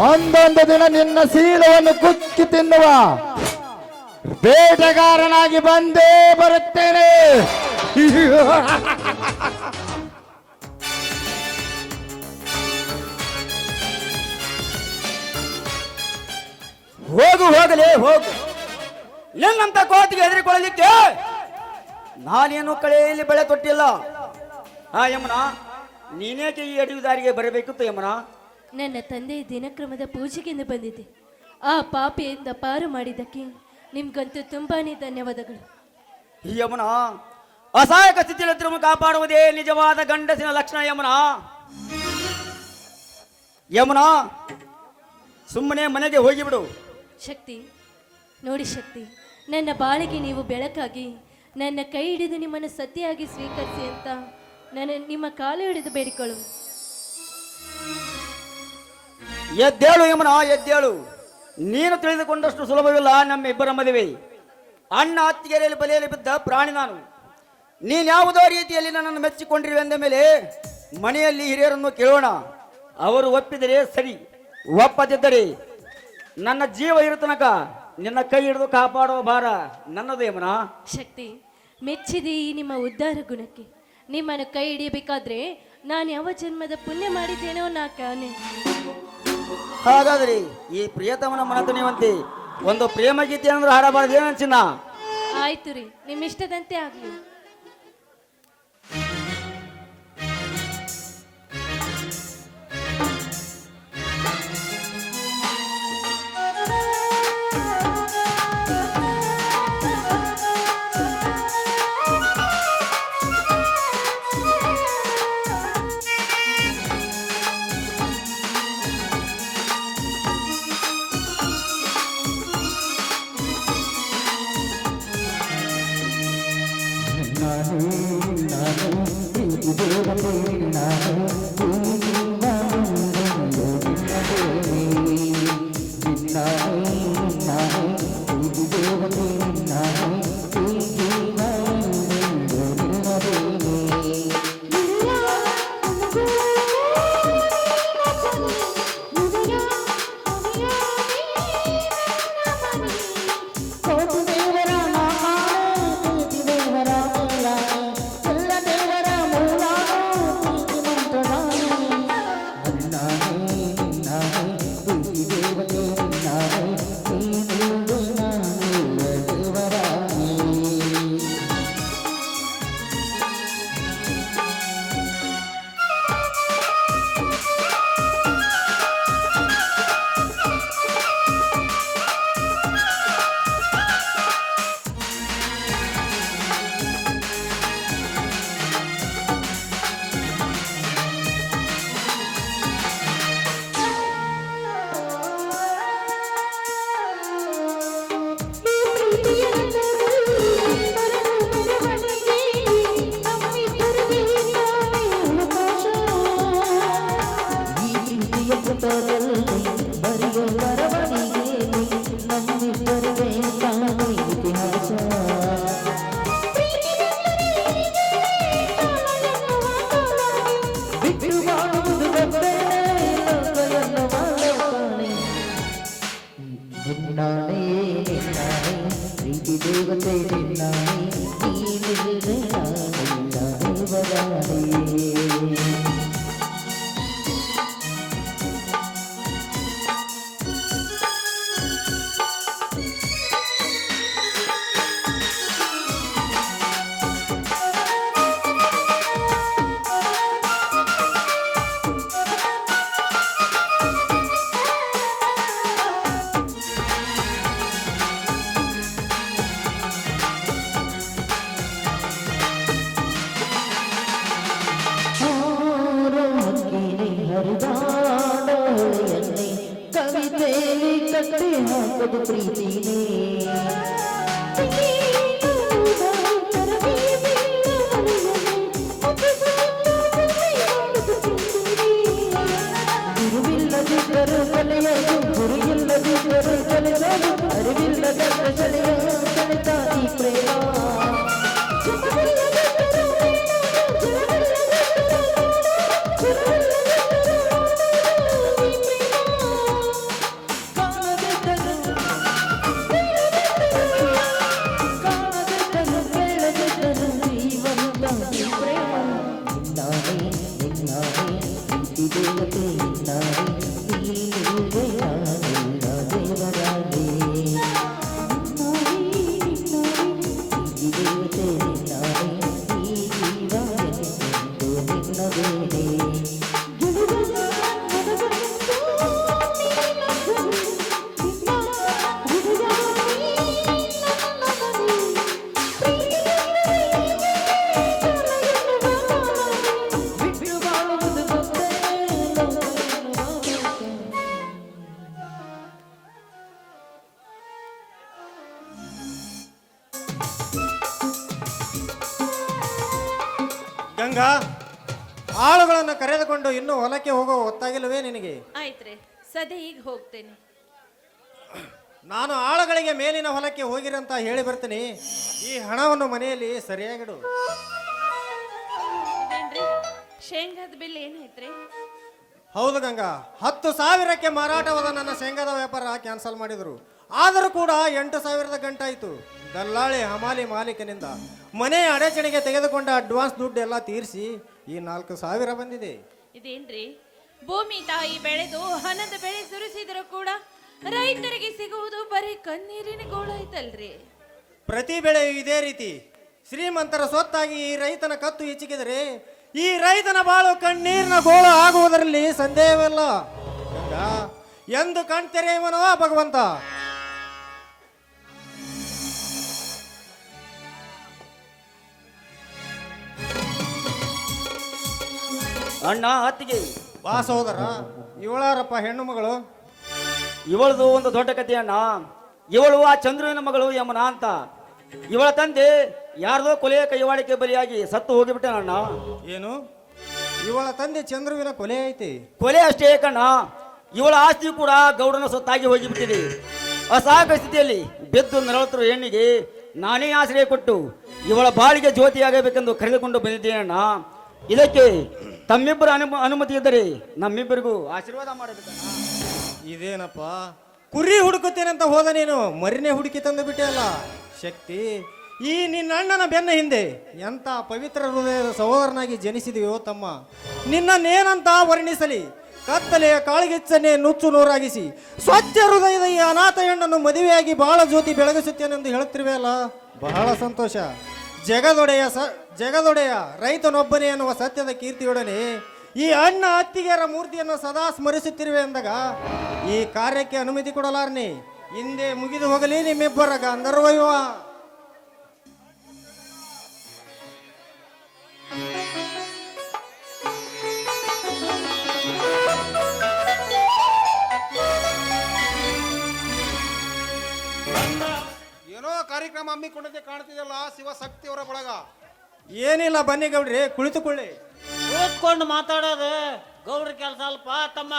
ಒಂದೊಂದು ದಿನ ನಿನ್ನ ಶೀಲವನ್ನು ಕುಕ್ಕಿ ತಿನ್ನುವ ಬೇಟೆಗಾರನಾಗಿ ಬಂದೇ ಬರುತ್ತೇನೆ. ಹೋಗು ಹೋಗಲೇ ಹೋಗು. ನಿನ್ನಂತ ಕೋತಿಗೆ ಹೆದರಿಕೊಳ್ಳಲಿಕ್ಕೆ ನಾನೇನು ಕಳೆಯಲ್ಲಿ ಬೆಳೆ ತೊಟ್ಟಿಲ್ಲ. ಯಮುನಾ, ನೀನೇಕೆ ಈ ಅಡಿಗೆ ದಾರಿಗೆ ಬರಬೇಕಿತ್ತು ಯಮುನಾ? ನನ್ನ ತಂದೆ ದಿನಕ್ರಮದ ಪೂಜೆಗೆಂದು ಬಂದಿದ್ದೆ. ಆ ಪಾಪಿಯಿಂದ ಪಾರು ಮಾಡಿದ್ದಕ್ಕೆ ನಿಮ್ಗಂತೂ ತುಂಬಾನೇ ಧನ್ಯವಾದಗಳು. ಯಮುನಾ, ಅಸಹಾಯಕ ಸ್ಥಿತಿಯಲ್ಲಿ ಕಾಪಾಡುವುದೇ ನಿಜವಾದ ಗಂಡಸಿನ ಲಕ್ಷಣ. ಯಮುನಾ ಯಮುನಾ, ಸುಮ್ಮನೆ ಮನೆಗೆ ಹೋಗಿಬಿಡು. ಶಕ್ತಿ, ನೋಡಿ ಶಕ್ತಿ, ನನ್ನ ಬಾಳಿಗೆ ನೀವು ಬೆಳಕಾಗಿ ನನ್ನ ಕೈ ಹಿಡಿದು ನಿಮ್ಮನ್ನು ಸತಿಯಾಗಿ ಸ್ವೀಕರಿಸಿ ಅಂತ ನಿಮ್ಮ ಕಾಲು ಹಿಡಿದು ಬೇಡಿಕೊಳ್ಳು. ಎದ್ದೇಳು ಯಮನ, ಎದ್ದೇಳು. ನೀನು ತಿಳಿದುಕೊಂಡಷ್ಟು ಸುಲಭವಿಲ್ಲ ನಮ್ಮ ಇಬ್ಬರ ಮದುವೆ. ಅಣ್ಣ ಅತ್ತಿಗೆರೆಯಲ್ಲಿ ಬಲೆಯಲ್ಲಿ ಬಿದ್ದ ಪ್ರಾಣಿ ನಾನು. ನೀನ್ಯಾವುದೋ ರೀತಿಯಲ್ಲಿ ನನ್ನನ್ನು ಮೆಚ್ಚಿಕೊಂಡಿರುವೆ ಎಂದ ಮೇಲೆ ಮನೆಯಲ್ಲಿ ಹಿರಿಯರನ್ನು ಕೇಳೋಣ. ಅವರು ಒಪ್ಪಿದರೆ ಸರಿ, ಒಪ್ಪದಿದ್ದರೆ ನನ್ನ ಜೀವ ಇರು ತನಕ ನಿನ್ನ ಕೈ ಹಿಡಿದು ಕಾಪಾಡೋ ಭಾರ ನನ್ನದು ಯಮನ. ಶಕ್ತಿ, ಮೆಚ್ಚಿದೆ ಈ ನಿಮ್ಮ ಉದ್ಧಾರ ಗುಣಕ್ಕೆ. ನಿಮ್ಮನ್ನು ಕೈ ಹಿಡಿಯಬೇಕಾದ್ರೆ ನಾನು ಯಾವ ಜನ್ಮದ ಪುಣ್ಯ ಮಾಡಿದ್ದೇನೋ ನಾ ಕಾಣೆ. ಹಾಗಾದ್ರೆ ಈ ಪ್ರಿಯತಮನ ಮನತುಣಿವಂತೆ ಒಂದು ಪ್ರೇಮ ಗೀತೆ ಅಂದ್ರೆ ಹಾಡಬಾರ್ದು ಚಿನ್ನ? ಆಯ್ತು ರೀ, ನಿಮ್ಮ ಇಷ್ಟದಂತೆ ಆಗ್ಲಿ. ಕವಿತೆಯಲ್ಲಿ ಕಟ್ಟಿ ಹಾಕೋದು ಪ್ರೀತಿನೇ. ಗುರುವಿಲ್ಲದಿದ್ದರೂ ಕಲೆಯದು, ಗುರುವಿಲ್ಲದಿದ್ದರೂ ಕಲಿಸಲು, ಅರಿವಿಲ್ಲದ ಕಲೆಯ ಕಲಿತ ಈ ಪ್ರೇಮ. ಗಂಗಾ, ಆಳುಗಳನ್ನು ಕರೆದುಕೊಂಡು ಇನ್ನೂ ಹೊಲಕ್ಕೆ ಹೋಗೋ ಹೊತ್ತಾಗಿಲ್ಲವೇ ನಿನಗೆ? ಆಯ್ತ್ರಿ, ಸದ್ಯ ಈಗ ಹೋಗ್ತೇನೆ. ನಾನು ಆಳುಗಳಿಗೆ ಮೇಲಿನ ಹೊಲಕ್ಕೆ ಹೋಗಿರಂತ ಹೇಳಿ ಬರ್ತೀನಿ. ಈ ಹಣವನ್ನು ಮನೆಯಲ್ಲಿ ಸರಿಯಾಗಿಡು. ಇದೇನ್ರಿ ಶೇಂಗಾದ ಬಿಲ್ ಏನೈತ್ರಿ? ಹೌದು ಗಂಗಾ, 10,000ಕ್ಕೆ ಮಾರಾಟವಾದ ನನ್ನ ಶೇಂಗಾದ ವ್ಯಾಪಾರ ಕ್ಯಾನ್ಸಲ್ ಮಾಡಿದ್ರು. ಆದರೂ ಕೂಡ 8,000 ಗಂಟಾಯಿತು. ದಲ್ಲಾಳಿ ಹಮಾಲಿ ಮಾಲೀಕನಿಂದ ಮನೆ ಅಡಚಣೆಗೆ ತೆಗೆದುಕೊಂಡ ಅಡ್ವಾನ್ಸ್ ದುಡ್ಡು ಎಲ್ಲ ತೀರಿಸಿ ಈ 4,000 ಬಂದಿದೆ. ಇದೇನ್ರಿ ಭೂಮಿ ತಾಯಿ ಬೆಳೆದು ಹಣದ ಬೆಳೆ ಸುರಿಸಿದ್ರು ಕೂಡ ರೈತರಿಗೆ ಸಿಗುವುದು ಬರೀ ಕಣ್ಣೀರಿನ ಗೋಳಾಯ್ತಲ್ರಿ. ಪ್ರತಿ ಬೆಳೆಯು ಇದೇ ರೀತಿ ಶ್ರೀಮಂತರ ಸ್ವತ್ತಾಗಿ ಈ ರೈತನ ಕತ್ತು ಹೆಚ್ಚಿಗಿದರೆ ಈ ರೈತನ ಬಾಳು ಕಣ್ಣೀರಿನ ಗೋಳು ಆಗುವುದರಲ್ಲಿ ಸಂದೇಹವಿಲ್ಲ. ಗಂಗಾ, ಎಂದು ಕಣ್ತೆರೆಯುವನೋ ಭಗವಂತ. ಅಣ್ಣ ಅತ್ತಿಗೆ, ಬಾ ಸಹೋದರ, ಇವಳಾರಪ್ಪ ಹೆಣ್ಣು ಮಗಳು? ಇವಳದು ಒಂದು ದೊಡ್ಡ ಕಥೆ ಅಣ್ಣ. ಇವಳು ಆ ಚಂದ್ರುವಿನ ಮಗಳು ಯಮುನಾ ಅಂತ. ಇವಳ ತಂದೆ ಯಾರ್ದೋ ಕೊಲೆಯ ಕೈವಾಡಿಕೆ ಬಲಿಯಾಗಿ ಸತ್ತು ಹೋಗಿಬಿಟ್ಟನಣ್ಣ. ಏನು, ಇವಳ ತಂದೆ ಚಂದ್ರುವಿನ ಕೊಲೆ ಐತಿ? ಕೊಲೆ ಅಷ್ಟೇ ಕಣ್ಣ, ಇವಳ ಆಸ್ತಿ ಕೂಡ ಗೌಡನ ಸೊತ್ತಾಗಿ ಹೋಗಿಬಿಟ್ಟಿದೆ. ಅಸಹಾಯಕ ಸ್ಥಿತಿಯಲ್ಲಿ ಬೆದ್ದು ನರಳತರು ಹೆಣ್ಣಿಗೆ ನಾನೇ ಆಶ್ರಯ ಕೊಟ್ಟು ಇವಳ ಬಾಳಿಗೆ ಜ್ಯೋತಿಯಾಗಬೇಕೆಂದು ಕರೆದುಕೊಂಡು ಬಂದಿದ್ದೇನಣ್ಣ. ಇದಕ್ಕೆ ತಮ್ಮಿಬ್ಬರ ಅನುಮತಿ ಇದ್ದರೆ ನಮ್ಮಿಬ್ಬರಿಗೂ ಆಶೀರ್ವಾದ ಮಾಡಬೇಕಣ್ಣ. ಇದೇನಪ್ಪ, ಕುರಿ ಹುಡುಕುತ್ತೇನಂತ ಹೋದ ನೀನು ಮರಿನೇ ಹುಡುಕಿ ತಂದು ಬಿಟ್ಟೆ ಅಲ್ಲ. ಶಕ್ತಿ, ಈ ನಿನ್ನ ಅಣ್ಣನ ಬೆನ್ನ ಹಿಂದೆ ಎಂತ ಪವಿತ್ರ ಹೃದಯದ ಸಹೋದರನಾಗಿ ಜನಿಸಿದೆಯೋ ತಮ್ಮ. ನಿನ್ನನ್ನೇನಂತ ವರ್ಣಿಸಲಿ? ಕತ್ತಲೆಯ ಕಾಳಿಗೆಚ್ಚನ್ನೇ ನುಚ್ಚು ನೂರಾಗಿಸಿ ಸ್ವಚ್ಛ ಹೃದಯದ ಈ ಅನಾಥ ಹೆಣ್ಣನ್ನು ಮದುವೆಯಾಗಿ ಬಹಳ ಜ್ಯೋತಿ ಬೆಳಗಿಸುತ್ತೇನೆಂದು ಹೇಳುತ್ತಿರುವೆ ಅಲ್ಲ. ಬಹಳ ಸಂತೋಷ. ಜಗದೊಡೆಯ ರೈತನೊಬ್ಬನೇ ಎನ್ನುವ ಸತ್ಯದ ಕೀರ್ತಿಯೊಡನೆ ಈ ಅಣ್ಣ ಅತ್ತಿಗೆಯರ ಮೂರ್ತಿಯನ್ನು ಸದಾ ಸ್ಮರಿಸುತ್ತಿರುವೆ ಎಂದಾಗ ಈ ಕಾರ್ಯಕ್ಕೆ ಅನುಮತಿ ಕೊಡಲಾರನೆ. ಹಿಂದೆ ಮುಗಿದು ಹೋಗಲಿ ನಿಮ್ಮಿಬ್ಬರ ಗಂಧರ್ವಯುವ. ಏನೋ ಕಾರ್ಯಕ್ರಮ ಹಮ್ಮಿಕೊಂಡಂತೆ ಕಾಣ್ತಿದೆಯಲ್ಲ ಶಿವಶಕ್ತಿಯವರ ಬಳಗ. ಏನಿಲ್ಲ, ಬನ್ನಿ ಗೌಡ್ರಿ, ಕುಳಿತುಕೊಳ್ಳಿ. ಕೂತ್ಕೊಂಡು ಮಾತಾಡೋದು ಗೌಡ್ರ ಕೆಲಸ ಅಲ್ಪ ತಮ್ಮ,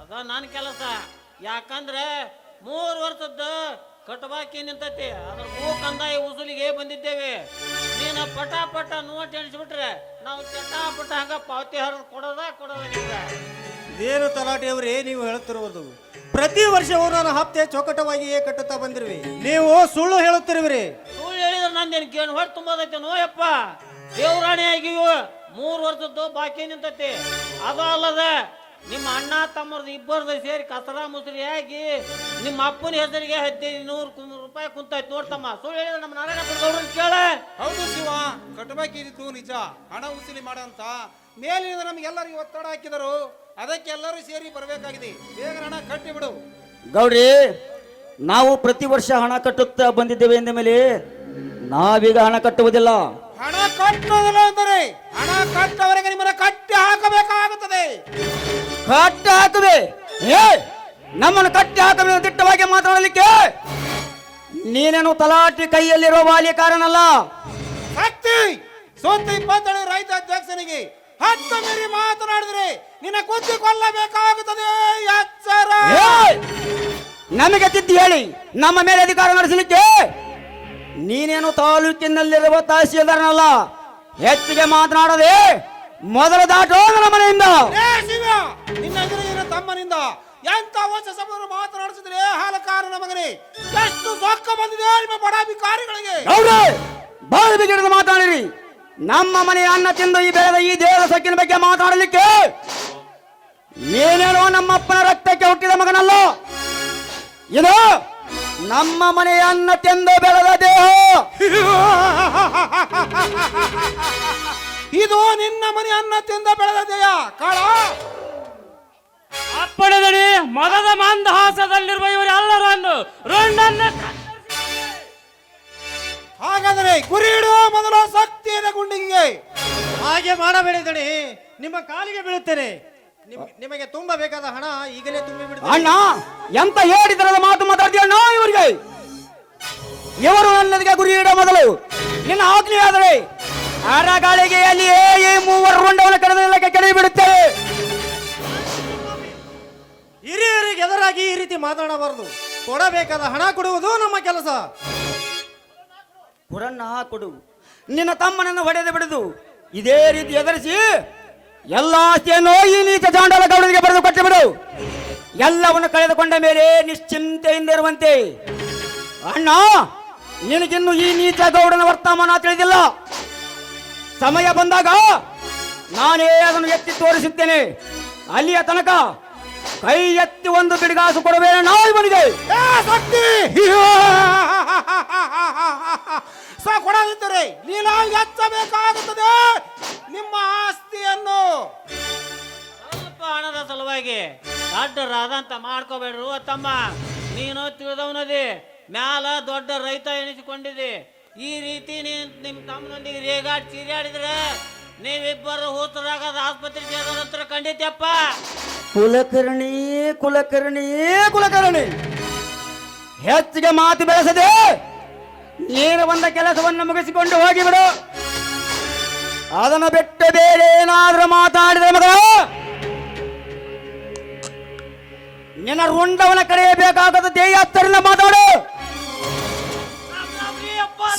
ಅದ ನನ್ನ ಕೆಲಸ. ಯಾಕಂದ್ರೆ 3 ವರ್ಷದ ಕಟಬಾಕಿ ನಿಂತೈತಿ, ಅದ್ರ ಭೂ ಕಂದಾಯ ಉಸುಲಿಗೆ ಬಂದಿದ್ದೇವೆ. ನೀನು ಪಟ ಪಟ ನೋಟ್ ಎಣಿಸ್ಬಿಟ್ರೆ ನಾವು ಚಟಾಪಟ ಹಂಗ ಪಾವತಿ ಹರಿದು ಕೊಡೋದ ನಿಮ್ಗೆ. ಇದೇನು ತಲಾಟೆಯವರೇ ನೀವು ಹೇಳುತ್ತಿರುವುದು? ಪ್ರತಿ ವರ್ಷವೂ ನಾನು ಹಪ್ತೆ ಚೌಕಟವಾಗಿಯೇ ಕಟ್ಟುತ್ತಾ ಬಂದಿರುವೆ, ನೀವು ಸುಳ್ಳು ಹೇಳುತ್ತಿರುವಿರಿ. ಸುಳ್ಳು ಹೇಳಿದ್ರೆ ನಂದೇನು ಗೇಣು ಹೊಟ್ಟೆ ತುಂಬೋದೈತೆ ನೋಯಪ್ಪ. ದೇವರಾಣಿ ಆಗಿವು 3 ವರ್ಷದ್ದು ಬಾಕಿ ನಿಂತೈತಿ. ಅದು ಅಲ್ಲದ ನಿಮ್ಮ ಅಣ್ಣ ತಮ್ಮರದು ಇಬ್ಬರದು ಸೇರಿ ಕಸರ ಮುಸ್ರಿ ಆಗಿ ನಿಮ್ಮ ಅಪ್ಪನ ಹೆಸರಿಗೆ 1500 ರೂಪಾಯಿ ಕುಂತೈತಿ ನೋಡ್ತಮ್ಮ. ಸುಳ್ಳು ಹೇಳಿದ್ರೆ ನಮ್ಮ ನಾರಾಯಣಪ್ಪ ಗೌಡ್ರನ್ನ ಕೇಳ. ಹೌದು ಶಿವ, ಕಟ್ಟಬೇಕಿದ್ದು ನಿಜ. ಹಣ ಉಸಿಲಿ ಮಾಡಂತ ಮೇಲಿನಿಂದ ನಮಗೆಲ್ಲರಿಗೂ ಒತ್ತಡ ಹಾಕಿದರು. ಅದಕ್ಕೆ ಎಲ್ಲರೂ ಸೇರಿ ಬರಬೇಕಾಗಿದೆ. ಬೇಗ ಹಣ ಕಟ್ಟಿ ಬಿಡು. ಗೌಡ್ರಿ, ನಾವು ಪ್ರತಿ ವರ್ಷ ಹಣ ಕಟ್ಟುತ್ತಾ ಬಂದಿದ್ದೇವೆ ಎಂದ ಮೇಲೆ ನಾವೀಗ ಹಣ ಕಟ್ಟುವುದಿಲ್ಲ. ಹಣ ಕಟ್ಟುವುದಿಲ್ಲ ಅಂದರೆ ಹಣ ಕಟ್ಟವರೆಗೆ ನಿಮ್ಮನ್ನ ಕಟ್ಟಿ ಹಾಕಬೇಕಾಗುತ್ತದೆ. ಕಟ್ಟಿ ಹಾಕುವೆ? ನಮ್ಮನ್ನು ಕಟ್ಟಿ ಹಾಕಬೇಕು ದಿಟ್ಟವಾಗಿ ಮಾತನಾಡಲಿಕ್ಕೆ ನೀನೇನು ತಲಾಟಿ ಕೈಯಲ್ಲಿರುವ ಬಾಲ್ಯ ಕಾರಣಲ್ಲ. ಶಕ್ತಿ, ಸೋತ 27 ರೈತ ಅಧ್ಯಕ್ಷನಿಗೆ 10 ಮೀರಿ ಮಾತನಾಡಿದ್ರೆ ನಿನ್ನ ಕುತ್ತಿ ಕೊಲ್ಲಬೇಕಾಗುತ್ತದೆ. ಎಚ್ಚರ. ನಮಗೆ ತಿದ್ದಿ ಹೇಳಿ ನಮ್ಮ ಮೇಲೆ ಅಧಿಕಾರ ನಡೆಸಲಿಕ್ಕೆ ನೀನೇನು ತಾಲೂಕಿನಲ್ಲಿರುವ ತಹಸೀಲ್ದಾರನಲ್ಲ. ಹೆಚ್ಚಿಗೆ ಮಾತನಾಡದೆ ಮೊದಲು ದಾಟೋ ನನ್ನ ಮನೆಯಿಂದ. ನಿನ್ನ ಎದುರಿನ ತಮ್ಮನಿಂದ ಎಂತ ಹೊಸ ಸಭೆಯನ್ನು ಮಾತನಾಡಿಸಿದ್ರೆ ಹಾಲಕಾರನ ಮಗನೇ, ಎಷ್ಟು ಸೊಕ್ಕ ಬಂದಿದೆ ನಿಮ್ಮ ಬಡಾಧಿಕಾರಿಗಳಿಗೆ. ಬಾಳು ಬಿಗಿಡದ ಮಾತಾಡಿರಿ. ನಮ್ಮ ಮನೆಯ ಅನ್ನ ತಿಂದು ಈ ಬೆಳೆದ ಈ ದೇವರ ಸೊಕ್ಕಿನ ಬಗ್ಗೆ ಮಾತಾಡಲಿಕ್ಕೆ ನೀನೇನೋ ನಮ್ಮಪ್ಪನ ರಕ್ತಕ್ಕೆ ಹುಟ್ಟಿದ ಮಗನಲ್ಲ. ಇದು ನಮ್ಮ ಮನೆಯ ಅನ್ನ ತಿಂದು ಬೆಳೆದ ದೇಹ. ಇದು ನಿನ್ನ ಮನೆ ಅನ್ನ ತಿಂದ ಬೆಳೆದ ದೇಹ ಕಾಳ. ಅಪ್ಪಣೆದಡಿ ಮದದ ಮಂದಹಾಸದಲ್ಲಿರುವ ಇವರೆಲ್ಲರೂ ಅಂದು ರುಂಡನ್ನು ಹಾಗಾದರೆ ಗುರಿ ಇಡುವ ಮೊದಲು ಶಕ್ತಿಯ ಗುಂಡಿಗೆ. ಹಾಗೆ ಮಾಡಬೇಡಿದಣಿ, ನಿಮ್ಮ ಕಾಲಿಗೆ ಬೀಳುತ್ತೇನೆ. ನಿಮಗೆ ತುಂಬ ಬೇಕಾದ ಹಣ ಈಗಲೇ ತುಂಬಿ ಬಿಡುತ್ತೇನೆ. ಅಣ್ಣ, ಎಂತ ಹೇಳಿದರದ ಮಾತು ಮಾತಾಡ್ತೀಯ ಅಣ್ಣ ಇವರಿಗೆ? ಇವರು ನನ್ನದಿಗೆ ಗುರಿ ಇಡೋ ಮೊದಲು ನಿನ್ನ ಆಜ್ಞೆ ಆದರೆ ಅರಗಳಿಗೆಯಲ್ಲಿಯೇ ಈ ಮೂವರು ರುಂಡವನ್ನು ಕಡಿದ ಕೆಡವಿ ಬಿಡುತ್ತೇವೆ. ಹಿರಿಯರಿಗೆ ಎದುರಾಗಿ ಈ ರೀತಿ ಮಾತನಾಡಬಾರದು. ಕೊಡಬೇಕಾದ ಹಣ ಕೊಡುವುದು ನಮ್ಮ ಕೆಲಸ. ಕುರನ್ನ ಕೊಡು. ನಿನ್ನ ತಮ್ಮನನ್ನು ಹೊಡೆದು ಬಿಡುದು. ಇದೇ ರೀತಿ ಎದುರಿಸಿ ಎಲ್ಲ ಆಸ್ತಿಯನ್ನು ಈ ನೀಚ ಚಾಂಡಾಲ ಗೌಡರಿಗೆ ಬರೆದು ಕೊಟ್ಟು ಬಿಡು. ಎಲ್ಲವನ್ನು ಕಳೆದುಕೊಂಡ ಮೇಲೆ ನಿಶ್ಚಿಂತೆಯಿಂದ ಇರುವಂತೆ. ಅಣ್ಣ, ನಿನಗಿನ್ನು ಈ ನೀಚ ಗೌಡನ ವರ್ತಮಾನ ತಿಳಿದಿಲ್ಲ. ಸಮಯ ಬಂದಾಗ ನಾನೇ ಅದನ್ನು ಎತ್ತಿ ತೋರಿಸುತ್ತೇನೆ. ಅಲ್ಲಿಯ ತನಕ ಕೈ ಎತ್ತಿ ಒಂದು ಬಿಡಿಗಾಸು ಕೊಡಬೇಡ ನಾವು ಇವನಿಗೆ. ಕೊಡದಿದ್ದರೆ ನೀನು ಹೆಚ್ಚಬೇಕಾಗುತ್ತದೆ ನಿಮ್ಮ ಆಸ್ತಿಯನ್ನು. ಸ್ವಲ್ಪ ಹಣದ ಸಲುವಾಗಿ ದೊಡ್ಡರಾದಂತ ಮಾಡ್ಕೋಬೇಡ್ರು ತಮ್ಮ. ನೀನು ತಿಳಿದವನದಿ ಮ್ಯಾಲ ದೊಡ್ಡ ರೈತ ಎನಿಸಿಕೊಂಡಿದೆ. ಈ ರೀತಿ ನಿಮ್ ತಮ್ಮನೊಂದಿಗೆ ರೇಗಾಡ್ ಚೀರಾಡಿದ್ರೆ ನೀವಿಬ್ಬರು ಹೂತರಾಗದ ಆಸ್ಪತ್ರೆ ಸೇರೋದ್ರ ಖಂಡಿತಪ್ಪ. ಕುಲಕರ್ಣಿ ಕುಲಕರ್ಣಿ ಕುಲಕರ್ಣಿ, ಹೆಚ್ಚಿಗೆ ಮಾತು ಬೆಳೆಸದೆ ನೀನು ಬಂದ ಕೆಲಸವನ್ನು ಮುಗಿಸಿಕೊಂಡು ಹೋಗಿಬಿಡು. ಅದನ್ನು ಬಿಟ್ಟು ಬೇರೆ ಏನಾದ್ರೂ ಮಾತಾಡಿದ್ರೆ ಮಗ ನಿನ್ನ ರುಂಡವನ ಕರೆಯಬೇಕಾಗದ ದೇಯ ಹತ್ತರಿಂದ ಮಾತಾಡು.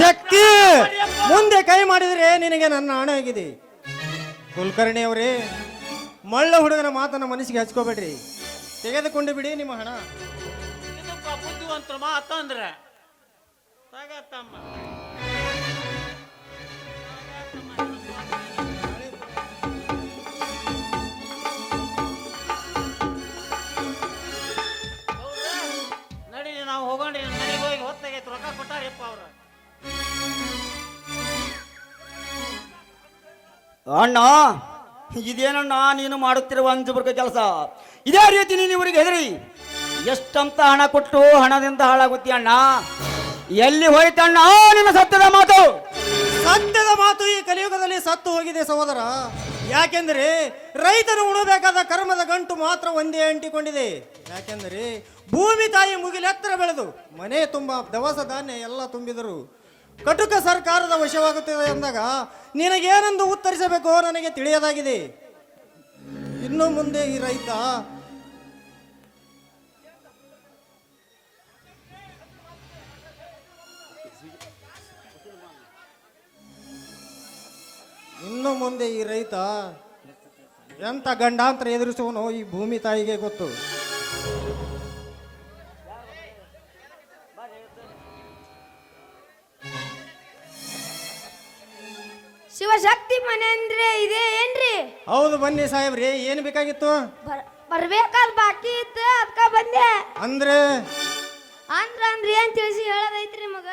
ಶಕ್ತಿ ಮುಂದೆ ಕೈ ಮಾಡಿದ್ರೆ ನಿನಗೆ ನನ್ನ ಹಣ ಆಗಿದೆ. ಕುಲಕರ್ಣಿ ಅವರೇ, ಮಳ್ಳ ಹುಡುಗನ ಮಾತನ್ನ ಮನಸ್ಸಿಗೆ ಹಚ್ಕೋಬೇಡ್ರಿ. ತೆಗೆದುಕೊಂಡು ಬಿಡಿ ನಿಮ್ಮ ಹಣ. ಇದಪ್ಪ ಬುದ್ಧಿವಂತರ ಮಾತಂದ್ರೆ ತಗತ್ತಮ್ಮ. ನಡಿ, ನಾವು ಹೋಗೋಣ. ಮನೆಗೆ ಹೋಗಿ ಹೊತ್ತಾಗೈತೆ, ರೊಕ್ಕ ಕೊಟ್ಟಾರಪ್ಪ ಅವ್ರ. ಅಣ್ಣ, ಇದೇನಣ್ಣ ನೀನು ಮಾಡುತ್ತಿರುವ ಅಂಜುಬರ್ಗ ಕೆಲಸ? ಇದೇ ರೀತಿ ನೀನು ಇವರಿಗೆ ಹೆದರಿ ಎಷ್ಟಂತ ಹಣ ಕೊಟ್ಟು ಹಣದಿಂದ ಹಾಳಾಗುತ್ತಿ ಅಣ್ಣ. ಎಲ್ಲಿ ಹೋಯ್ತಣ್ಣ ನಿನ್ನ ಸತ್ಯದ ಮಾತು? ಸತ್ಯದ ಮಾತು ಈ ಕಲಿಯುಗದಲ್ಲಿ ಸತ್ತು ಹೋಗಿದೆ ಸಹೋದರ. ಯಾಕೆಂದರೆ ರೈತನು ಉಣಬೇಕಾದ ಕರ್ಮದ ಗಂಟು ಮಾತ್ರ ಒಂದೇ ಅಂಟಿಕೊಂಡಿದೆ. ಯಾಕೆಂದರೆ ಭೂಮಿ ತಾಯಿ ಮುಗಿಲೆತ್ತರ ಬೆಳೆದು ಮನೆ ತುಂಬ ದವಸ ಧಾನ್ಯ ಎಲ್ಲ ತುಂಬಿದರು. ಕಟುಕ ಸರ್ಕಾರದ ವಶವಾಗುತ್ತದೆ ಎಂದಾಗ ನಿನಗೇನೆಂದು ಉತ್ತರಿಸಬೇಕೋ ನನಗೆ ತಿಳಿಯದಾಗಿದೆ. ಇನ್ನು ಮುಂದೆ ಈ ರೈತ ಎಂತ ಗಂಡಾಂತರ ಎದುರಿಸುವನೋ ಈ ಭೂಮಿ ತಾಯಿಗೆ ಗೊತ್ತು. ಶಿವಶಕ್ತಿ ಮನೆ ಅಂದ್ರೆ ಇದೇ ಏನ್ರಿ? ಹೌದು, ಬನ್ನಿ ಸಾಹೇಬ್ರಿ. ಏನು ಬೇಕಾಗಿತ್ತು? ಬರ್ಬೇಕಾದ್ ಬಾಕಿ ಇತ್ತು, ಅದಕ್ಕ ಬಂದೆ. ಅಂದ್ರೆ ಅಂದ್ರ ಏನ್ ತಿಳಿಸಿ ಹೇಳದೈತ್ರಿ ಮಗ.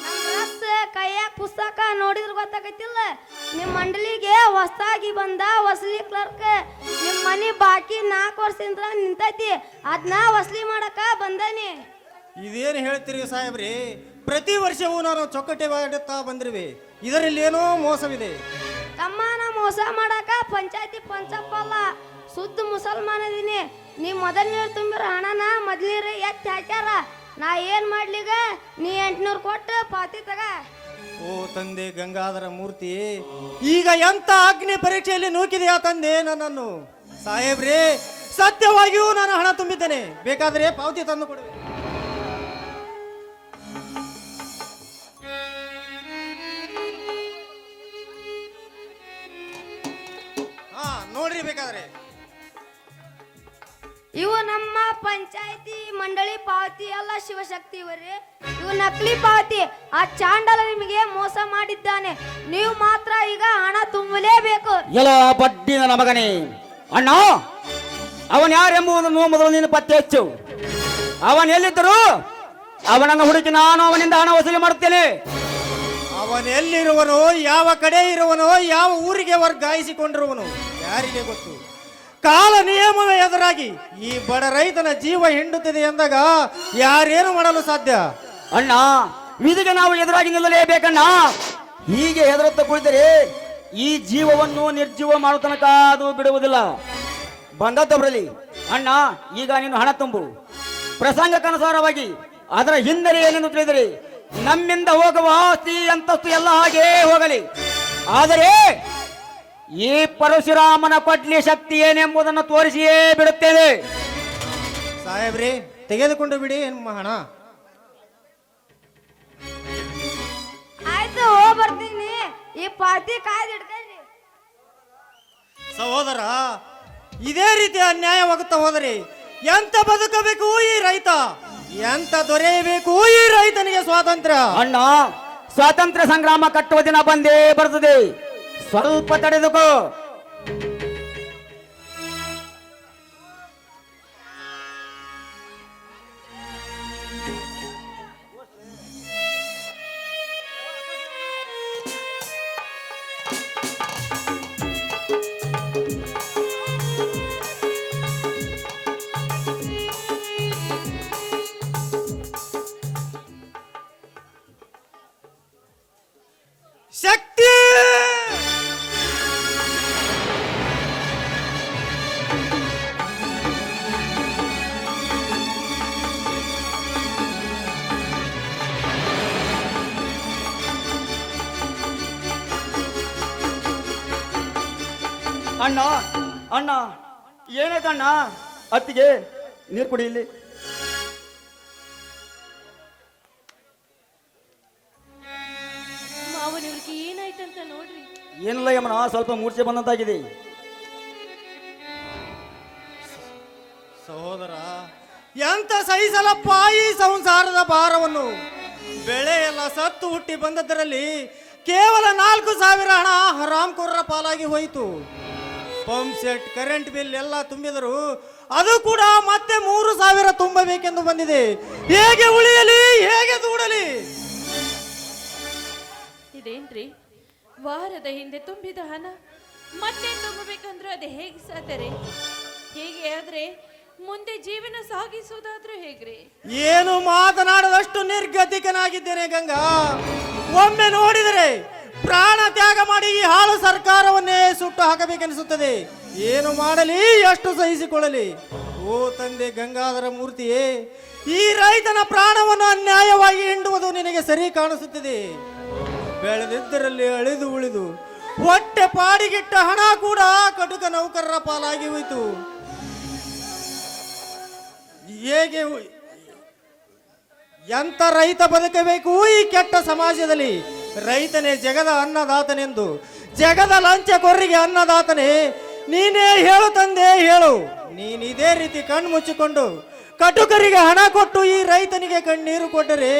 ನಮ್ ಡ್ರೆಸ್ ಕೈಯಾಗ ಪುಸ್ತಕ ನೋಡಿದ್ರ ಗೊತ್ತಾಗತ್ತಿಲ್ಲ. ನಿಮ್ ಮಂಡಳಿಗೆ ಹೊಸದಾಗಿ ಬಂದ ವಸೂಲಿ ಕ್ಲರ್ಕ್. ನಿಮ್ ಮನಿ ಬಾಕಿ 4 ವರ್ಷದಿಂದ ನಿಂತೈತಿ, ಅದನ್ನ ವಸೂಲಿ ಮಾಡಕ ಬಂದಾನಿ. ಇದೇನು ಹೇಳ್ತೀರಿ ಸಾಹೇಬ್ರಿ? ಪ್ರತಿ ವರ್ಷವೂ ನಾನು ಚೊಕ್ಕಟೆ ಮಾಡುತ್ತಾ ಬಂದಿರುವೆ. ಇದರಲ್ಲಿ ಏನೋ ಮೋಸವಿದೆ. ತಮ್ಮನ ಮೋಸ ಮಾಡಕ ಪಂಚಾಯತಿ ಪಂಚಪ್ಪಲ್ಲ, ಶುದ್ಧ ಮುಸಲ್ಮಾನ ಇದೀನಿ. ನೀ ಮೊದಲನೇರು ತುಂಬಿರೋ ಹಣನ ಮೊದಲೀರಿ ಎತ್ತಿ ಹಾಕ್ಯಾರ. ನಾ ಏನ್ ಮಾಡ್ಲಿಗ? ನೀ 800 ಕೊಟ್ಟು ಪಾತಿ ತಗ. ಓ ತಂದೆ ಗಂಗಾಧರ ಮೂರ್ತಿ, ಈಗ ಎಂತ ಅಗ್ನಿ ಪರೀಕ್ಷೆಯಲ್ಲಿ ನೂಕಿದೆಯಾ ತಂದೆ ನನ್ನನ್ನು? ಸಾಹೇಬ್ರೇ, ಸತ್ಯವಾಗಿಯೂ ನಾನು ಹಣ ತುಂಬಿದ್ದೇನೆ. ಬೇಕಾದರೆ ಪಾವತಿ ತಂದು ಕೊಡುವೆ. ನೋಡ್ರಿ ಬೇಕಾದ್ರೆ. ಇವು ನಮ್ಮ ಪಂಚಾಯತಿ ಮಂಡಳಿ ಪಾವತಿ ಅಲ್ಲ ಶಿವಶಕ್ತಿ ಇವರೇ, ಇವು ನಕಲಿ ಪಾವತಿ. ಆ ಚಾಂಡಲ ನಿಮಗೆ ಮೋಸ ಮಾಡಿದ್ದಾನೆ. ನೀವು ಮಾತ್ರ ಈಗ ಹಣ ತುಂಬಲೇಬೇಕು. ಎಲ್ಲ ಬಡ್ಡಿ ನನ್ನ ಮಗನೇ. ಅಣ್ಣ, ಅವನ್ ಯಾರೆಂಬುದನ್ನು ಮೊದಲು ನೀನು ಪತ್ತೆ ಹೆಚ್ಚು. ಅವನ್ ಎಲ್ಲಿದ್ದರು ಅವನನ್ನು ಹುಡುಕಿ ನಾನು ಅವನಿಂದ ಹಣ ವಸೂಲಿ ಮಾಡುತ್ತೇನೆ. ಅವನೆಲ್ಲಿರುವನೋ, ಯಾವ ಕಡೆ ಇರುವನೋ, ಯಾವ ಊರಿಗೆ ವರ್ಗಾಯಿಸಿಕೊಂಡಿರುವನು ಯಾರಿಗೆ ಗೊತ್ತು? ಕಾಲ ನಿಯಮವೇ ಎದುರಾಗಿ ಈ ಬಡ ರೈತನ ಜೀವ ಹಿಂಡುತ್ತಿದೆ ಎಂದಾಗ ಯಾರೇನು ಮಾಡಲು ಸಾಧ್ಯ? ಅಣ್ಣ, ವಿಧಿಗೆ ನಾವು ಎದುರಾಗಿ ನಿಲ್ಲಲೇಬೇಕಣ್ಣ. ಹೀಗೆ ಹೆದರುತ್ತಾ ಕುಳಿತರೆ ಈ ಜೀವವನ್ನು ನಿರ್ಜೀವ ಮಾಡೋ ತನಕ ಅದು ಬಿಡುವುದಿಲ್ಲ. ಬಂದದ್ದು ಬರಲಿ ಅಣ್ಣ. ಈಗ ನೀನು ಹಣ ತುಂಬು. ಪ್ರಸಂಗಕ್ಕನುಸಾರವಾಗಿ ಅದರ ಹಿನ್ನೆಲೆ ಏನೆಂದು ತಿಳಿದರೆ ನಮ್ಮಿಂದ ಹೋಗುವ ಆಸ್ತಿ ಅಂತಸ್ತು ಎಲ್ಲ ಹಾಗೇ ಹೋಗಲಿ. ಆದರೆ ಈ ಪರಶುರಾಮನ ಕೊಡ್ಲಿ ಶಕ್ತಿ ಏನೆಂಬುದನ್ನು ತೋರಿಸಿಯೇ ಬಿಡುತ್ತೇನೆ. ಸಾಹೇಬ್ರಿ ತೆಗೆದುಕೊಂಡು ಬಿಡಿ ನಿಮ್ಮ ಹಣ. ಆಯ್ತು ಹೋಗ್ ಬರ್ತೀನಿ. ಈ ಪಾತಿ ಕಾಯ್ದು ಹಿಡ್ಕೊಳ್ಳಿ. ಸಹೋದರ, ಇದೇ ರೀತಿ ಅನ್ಯಾಯವಾಗುತ್ತಾ ಹೋದರೆ ಎಂತ ಬದುಕಬೇಕು ಈ ರೈತ, ಎಂತ ದೊರೆಯಬೇಕು ಈ ರೈತನಿಗೆ ಸ್ವಾತಂತ್ರ್ಯ? ಅಣ್ಣ, ಸ್ವಾತಂತ್ರ್ಯ ಸಂಗ್ರಾಮ ಕಟ್ಟುವ ದಿನ ಬಂದೇ ಬರ್ತದೆ, ಸ್ವಲ್ಪ ತಡೆದುಕೋ. ಶಕ್ತಿ ಅಣ್ಣ ಅಣ್ಣ ಏನಾಯ್ತಣ್ಣ? ಅತ್ತಿಗೆ ನೀರು ಕುಡಿ ಇಲ್ಲಿ. ಮಾವನವ್ರಿಗೆ ಏನಾಯ್ತಂತ ನೋಡ್ರಿ. ಏನಿಲ್ಲ ಯಮನ, ಸ್ವಲ್ಪ ಮೂರ್ಛೆ ಬಂದಂತಾಗಿದೆ. ಸಹೋದರ, ಎಂತ ಸಹಿಸಲಪ್ಪ ಈ ಸಂಸಾರದ ಭಾರವನ್ನು. ಬೆಳೆ ಎಲ್ಲ ಸತ್ತು ಹುಟ್ಟಿ ಬಂದದ್ದರಲ್ಲಿ ಕೇವಲ 4,000 ಹಣ ಹರಾಮ್ಕೋರರ ಪಾಲಾಗಿ ಹೋಯಿತು. ಪಂಪ್ ಸೆಟ್, ಕರೆಂಟ್ ಬಿಲ್ ಎಲ್ಲ ತುಂಬಿದರು, ಅದು ಕೂಡ ಮತ್ತೆ 3,000 ತುಂಬಬೇಕೆಂದು ಬಂದಿದೆ. ಹೇಗೆ ಉಳಿಯಲಿ, ಹೇಗೆ ದೂಡಲಿ? ಇದೇನ್ರಿ, ವಾರದ ಹಿಂದೆ ತುಂಬಿದ ಹಣ ಮತ್ತೆ ತುಂಬಬೇಕಂದ್ರೆ ಅದು ಹೇಗೆ ಸಾಧ್ಯ? ಹೇಗೆ ಆದ್ರೆ ಮುಂದೆ ಜೀವನ ಸಾಗಿಸುವುದಾದ್ರೂ ಹೇಗ್ರಿ? ಏನು ಮಾತನಾಡದಷ್ಟು ನಿರ್ಗತಿಕನಾಗಿದ್ದೇನೆ ಗಂಗಾ. ಒಮ್ಮೆ ನೋಡಿದರೆ ಪ್ರಾಣ ತ್ಯಾಗ ಮಾಡಿ ಈ ಹಾಳು ಸರ್ಕಾರವನ್ನೇ ಸುಟ್ಟು ಹಾಕಬೇಕೆನಿಸುತ್ತದೆ. ಏನು ಮಾಡಲಿ, ಎಷ್ಟು ಸಹಿಸಿಕೊಳ್ಳಲಿ? ಓ ತಂದೆ ಗಂಗಾಧರ ಮೂರ್ತಿಯೇ, ಈ ರೈತನ ಪ್ರಾಣವನ್ನು ಅನ್ಯಾಯವಾಗಿ ಹಿಂಡುವುದು ನಿನಗೆ ಸರಿ ಕಾಣಿಸುತ್ತದೆ. ಬೆಳೆದಿದ್ದರಲ್ಲಿ ಅಳಿದು ಉಳಿದು ಹೊಟ್ಟೆ ಪಾಡಿಗಿಟ್ಟ ಹಣ ಕೂಡ ಕಟುಕ ನೌಕರರ ಪಾಲಾಗಿ ಹೋಯಿತು. ಹೇಗೆ ಎಂತ ರೈತ ಬದುಕಬೇಕು ಈ ಕೆಟ್ಟ ಸಮಾಜದಲ್ಲಿ? ರೈತನೇ ಜಗದ ಅನ್ನದಾತನೆಂದು, ಜಗದ ಲಂಚಕೊರ್ರಿಗೆ ಅನ್ನದಾತನೇ ನೀನೇ ಹೇಳು ತಂದೆ, ಹೇಳು. ನೀನ್ ಇದೇ ರೀತಿ ಕಣ್ಣು ಮುಚ್ಚಿಕೊಂಡು ಕಟುಕರಿಗೆ ಹಣ ಕೊಟ್ಟು ಈ ರೈತನಿಗೆ ಕಣ್ಣೀರು ಕೊಟ್ಟರೆ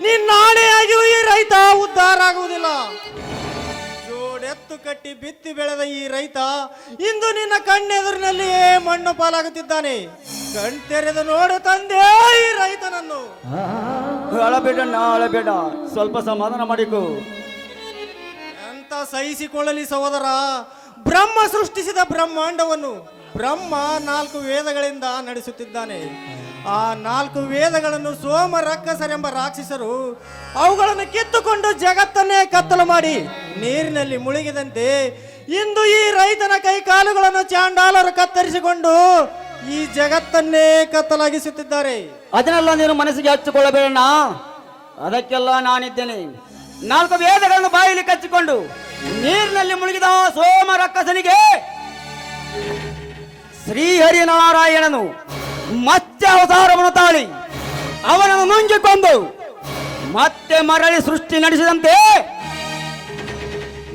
ನೀನ್ ನಾಳೆಯಾಗಿಯೂ ಈ ರೈತ ಉದ್ಧಾರ ಆಗುವುದಿಲ್ಲ. ಜೋಡೆತ್ತು ಕಟ್ಟಿ ಬಿತ್ತಿ ಬೆಳೆದ ಈ ರೈತ ಇಂದು ನಿನ್ನ ಕಣ್ಣೆದುರಿನಲ್ಲಿಯೇ ಮಣ್ಣು ಪಾಲಾಗುತ್ತಿದ್ದಾನೆ. ಕಣ್ ತೆರೆದು ನೋಡು ತಂದೆ ಈ ರೈತನನ್ನು. ಅಳಬೇಡಣ್ಣ, ಅಳಬೇಡ, ಸ್ವಲ್ಪ ಸಮಾಧಾನ ಮಾಡಿಕೋ. ಅಂತ ಸಹಿಸಿಕೊಳ್ಳಲಿ ಸಹೋದರ. ಬ್ರಹ್ಮ ಸೃಷ್ಟಿಸಿದ ಬ್ರಹ್ಮಾಂಡವನ್ನು ಬ್ರಹ್ಮ 4 ವೇದಗಳಿಂದ ನಡೆಸುತ್ತಿದ್ದಾನೆ. ಆ 4 ವೇದಗಳನ್ನು ಸೋಮ ರಕ್ಕಸರೆಂಬ ರಾಕ್ಷಸರು ಅವುಗಳನ್ನು ಕಿತ್ತುಕೊಂಡು ಜಗತ್ತನ್ನೇ ಕತ್ತಲು ಮಾಡಿ ನೀರಿನಲ್ಲಿ ಮುಳುಗಿದಂತೆ ಇಂದು ಈ ರೈತನ ಕೈ ಕಾಲುಗಳನ್ನು ಚಾಂಡಾಲರು ಕತ್ತರಿಸಿಕೊಂಡು ಈ ಜಗತ್ತನ್ನೇ ಕತ್ತಲಾಗಿಸುತ್ತಿದ್ದಾರೆ. ಅದನ್ನೆಲ್ಲ ನೀನು ಮನಸ್ಸಿಗೆ ಹಚ್ಚಿಕೊಳ್ಳಬೇಡಣ್ಣ, ಅದಕ್ಕೆಲ್ಲ ನಾನಿದ್ದೇನೆ. 4 ವೇದಗಳನ್ನು ಬಾಯಲ್ಲಿ ಕಚ್ಚಿಕೊಂಡು ನೀರಿನಲ್ಲಿ ಮುಳುಗಿದ ಸೋಮ ರಕ್ಕಸನಿಗೆ ಶ್ರೀಹರಿನಾರಾಯಣನು ಮತ್ತೆ ಅವತಾರವನ್ನು ತಾಳಿ ಅವನನ್ನು ನುಂಗಿಕೊಂಡು ಮತ್ತೆ ಮರಳಿ ಸೃಷ್ಟಿ ನಡೆಸಿದಂತೆ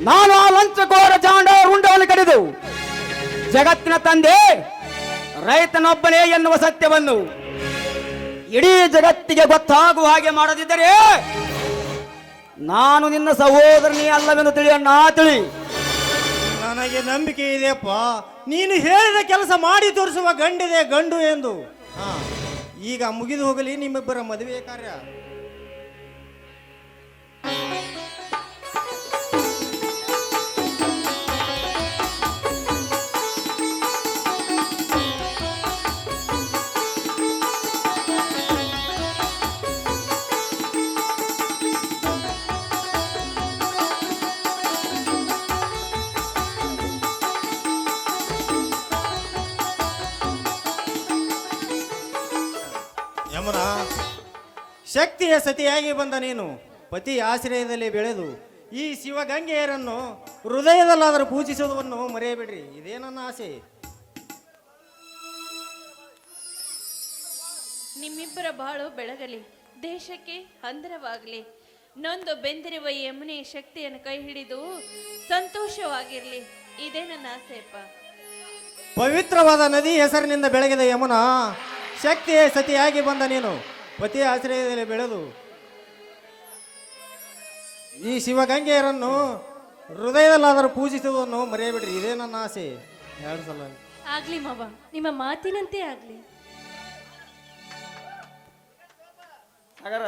ನಾನು ಆ ಲಂಚಕೋರ ಚಾಂಡ ರುಂಡವನ್ನು ಕಡಿದು ಜಗತ್ತಿನ ತಂದೆ ರೈತನೊಬ್ಬನೇ ಎನ್ನುವ ಸತ್ಯವನ್ನು ಇಡೀ ಜಗತ್ತಿಗೆ ಗೊತ್ತಾಗುವ ಹಾಗೆ ಮಾಡದಿದ್ದರೆ ನಾನು ನಿನ್ನ ಸಹೋದರನೇ ಅಲ್ಲವೆಂದು ತಿಳಿಯಣ್ಣ, ತಿಳಿ. ನನಗೆ ನಂಬಿಕೆ ಇದೆಯಪ್ಪ, ನೀನು ಹೇಳಿದ ಕೆಲಸ ಮಾಡಿ ತೋರಿಸುವ ಗಂಡಿದೆ ಗಂಡು ಎಂದು. ಈಗ ಮುಗಿದು ಹೋಗಲಿ ನಿಮ್ಮಿಬ್ಬರ ಮದುವೆ ಕಾರ್ಯ. ಯಮುನಾ, ಶಕ್ತಿಯ ಸತಿಯಾಗಿ ಬಂದ ನೀನು ಪತಿ ಆಶ್ರಯದಲ್ಲಿ ಬೆಳೆದು ಈ ಶಿವಗಂಗೆಯರನ್ನು ಹೃದಯದಲ್ಲಾದರೂ ಪೂಜಿಸುವುದನ್ನು ಮರೆಯಬೇಡ್ರಿ, ಇದೇ ನನ್ನ ಆಸೆ. ನಿಮ್ಮಿಬ್ಬರ ಬಾಳು ಬೆಳಗಲಿ, ದೇಶಕ್ಕೆ ಹಂದರವಾಗಲಿ. ನೊಂದು ಬೆಂದಿರುವ ಯಮುನೆಯ ಶಕ್ತಿಯನ್ನು ಕೈ ಹಿಡಿದು ಸಂತೋಷವಾಗಿರಲಿ, ಇದೇ ನನ್ನ ಆಸೆಯಪ್ಪ. ಪವಿತ್ರವಾದ ನದಿ ಹೆಸರಿನಿಂದ ಬೆಳಗಿದ ಯಮುನಾ, ಶಕ್ತಿಯೇ ಸತಿಯಾಗಿ ಬಂದ ನೀನು ಪತಿಯ ಆಶ್ರಯದಲ್ಲಿ ಬೆಳೆದು ಈ ಶಿವಗಂಗೆಯರನ್ನು ಹೃದಯದಲ್ಲಾದರೂ ಪೂಜಿಸುವುದನ್ನು ಮರೆಯಬಿಡ್ರಿ, ಇದೇ ನನ್ನ ಆಸೆ. 2 ಸಲ ಆಗ್ಲಿ ಮಾವ, ನಿಮ್ಮ ಮಾತಿನಂತೆ ಆಗ್ಲಿ. ಸಾಗರ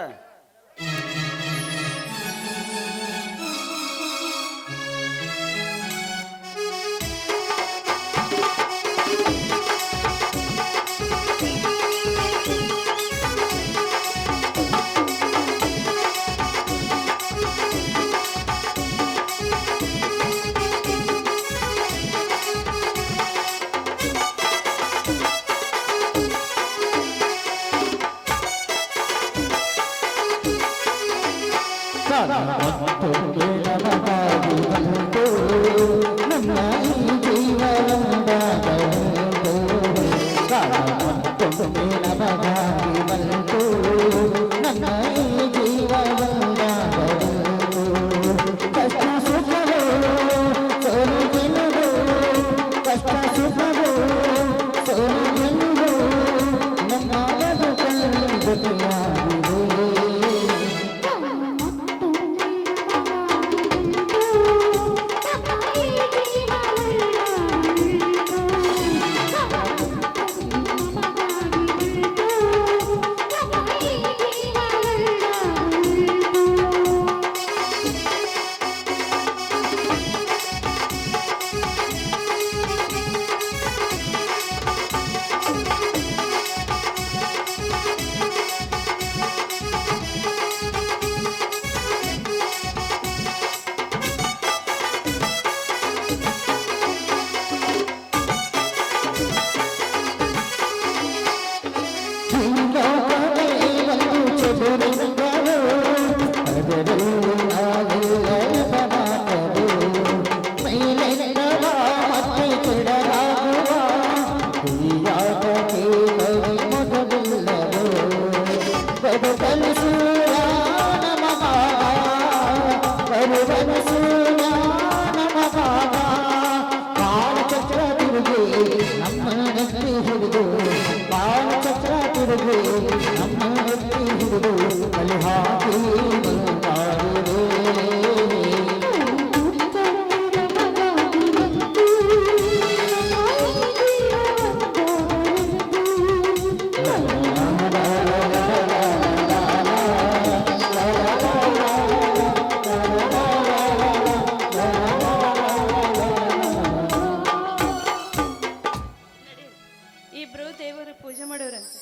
ಇಬ್ರು ದೇವರ ಪೂಜೆ ಮಾಡೋರಂತೆ.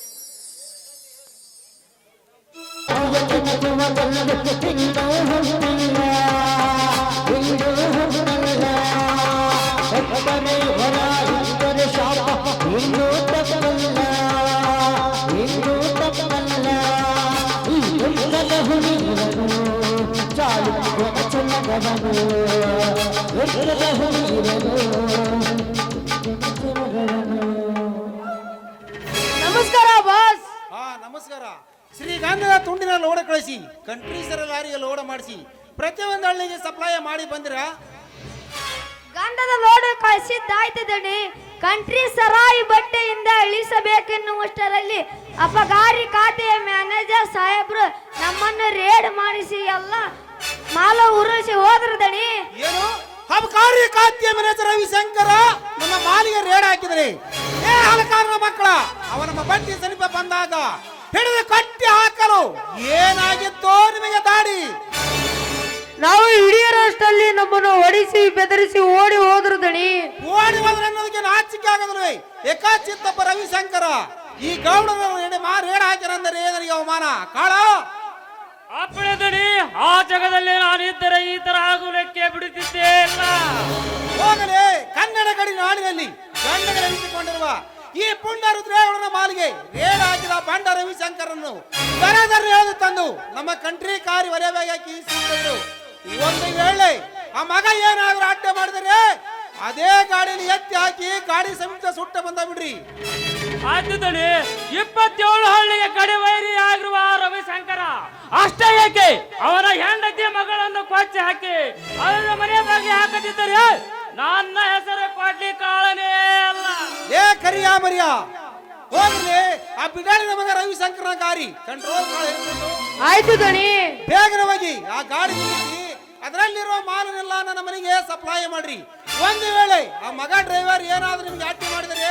ನಮಸ್ಕಾರ ಬಾಸ್. ನಮಸ್ಕಾರ. ಶ್ರೀಗಂಧದ ತುಂಡಿನ ಲೋಡ ಕಳಿಸಿ, ಕಂಟ್ರಿ ಸರ ಲಾರಿಗೆ ಲೋಡ ಮಾಡಿಸಿ, ಪ್ರತಿಯೊಂದು ಹಳ್ಳಿಗೆ ಸಪ್ಲೈ ಮಾಡಿ ಬಂದಿರ. ಗಂಧದ ಲೋಡ್ ಕಳಿಸಿದ್ದಾಯ್ತದಣಿ. ಕಂಟ್ರಿ ಸರಾಯಿ ಬಟ್ಟೆಯಿಂದ ಇಳಿಸಬೇಕೆನ್ನುವಷ್ಟರಲ್ಲಿ ಅಪಗಾರಿ ಖಾತೆಯ ಮ್ಯಾನೇಜರ್ ಸಾಹೇಬ್ರು ನಮ್ಮನ್ನು ರೇಡ್ ಮಾಡಿಸಿ ಎಲ್ಲ ಮಾಲ ಉರುಳಿಸಿ ಹೋದ್ರು ದಣಿ. ಏನು ಅಬಕಾರಿ ಖಾತೆಯ ಮ್ಯಾನೇಜರ್ ರವಿಶಂಕರ ನಮ್ಮ ಮಾಲಿಗೆ ರೇಡ್ ಹಾಕಿದ್ರಿ. ಏ ಹಲಕಾರನ ಮಕ್ಕಳ, ಅವ ನಮ್ಮ ಬಟ್ಟಿ ಸಮೀಪ ಬಂದಾಗ ಹಿಡಿದು ಕಟ್ಟಿ ಹಾಕಲು ಏನಾಗಿತ್ತೋ ನಿಮಗೆ ದಾಡಿ? ನಾವು ಹಿಡಿಯರಷ್ಟಲ್ಲಿ ನಮ್ಮನ್ನು ಹೊಡಿಸಿ ಬೆದರಿಸಿ ಓಡಿ ಹೋದ್ರು ದಣಿ. ಓಡಿ ಹೋದ್ರೆ ಅನ್ನೋದಕ್ಕೆ ನಾಚಿಕೆ ಆಗದ್ರಿ. ಏಕಾಚಿತ್ತಪ್ಪ ರವಿಶಂಕರ ಈ ಗೌಡರ ರೇಡ್ ಹಾಕಿರಂದರೆ ನನಗೆ ಅವಮಾನ ಕಾಳ. ಅಪ್ಪಳದಡಿ ಆ ಜಗದಲ್ಲಿ ನಾನಿದ್ದರೆ ಈ ತರ ಆಗುಲಕ್ಕೆ ಬಿಡುತ್ತಿದ್ದೇ ಇಲ್ಲ. ಹೋಗಲೇ ಕನ್ನಡ ಗಡಿ ನಾಡಿನಲ್ಲಿ ಗಂಡಗಳಿಸಿಕೊಂಡಿರುವ ಈ ಪುಣ್ಯ ರುದ್ರೇಗೌಡನ ಮಾಲಿಗೆ ರೇಡ್ ಹಾಕಿದ ಬಂಡ ರವಿಶಂಕರನ್ನು ದರದಲ್ಲಿ ಎಳೆದು ತಂದು ನಮ್ಮ ಕಂಟ್ರಿ ಕಾರಿ ವಲಯವಾಗಿ ಹಾಕಿ ಒಂದು ವೇಳೆ ಆ ಮಗ ಏನಾದ್ರೂ ಅಡ್ಡ ಮಾಡಿದರೆ ಅದೇ ಗಾಡಿಯಲ್ಲಿ ಎತ್ತಿ ಹಾಕಿ ಗಾಡಿ ಸಮೇತ ಸುಟ್ಟ ಬಂದ ಬಿಡ್ರಿ. ಆಯ್ತು ದಣಿ, 27 ಹಳ್ಳಿಗೆ ಕಡೆ ವೈರಿ ಆಗಿರುವ ರವಿಶಂಕರ ಅಷ್ಟೇ ಏಕೆ ಅವನ ಹೆಂಡತಿ ಮಗಳನ್ನು ಕೊಚ್ಚಿ ಹಾಕಿ ಅವರ ಮನೆ ಬಾಗಿಲು ಹಾಕದಿದ್ದರೆ ನನ್ನ ಹೆಸರು ಕೊಡ್ಲಿ ಕಾಳನೇ ಅಲ್ಲ. ಏ ಕರಿಯ ಮರಿಯ ಹೋಗ್ಲಿ, ಆ ಬಿಡಾಳಿನ ಮಗ ರವಿಶಂಕರನ ಗಾಡಿ ಕಂಟ್ರೋಲ್ ಆಯ್ತು ದಣಿ. ಬೇಗನೆ ಹೋಗಿ ಆ ಗಾಡಿ ನಿಲ್ಲಿಸಿ ಅದರಲ್ಲಿರುವ ಮಾಲನ್ನೆಲ್ಲ ನನ್ನ ಮನೆಗೆ ಸಪ್ಲೈ ಮಾಡ್ರಿ. ಒಂದು ವೇಳೆ ಆ ಮಗ ಡ್ರೈವರ್ ಏನಾದ್ರೂ ನಿಮ್ಗೆ ಅಡ್ಡಿ ಮಾಡಿದರೆ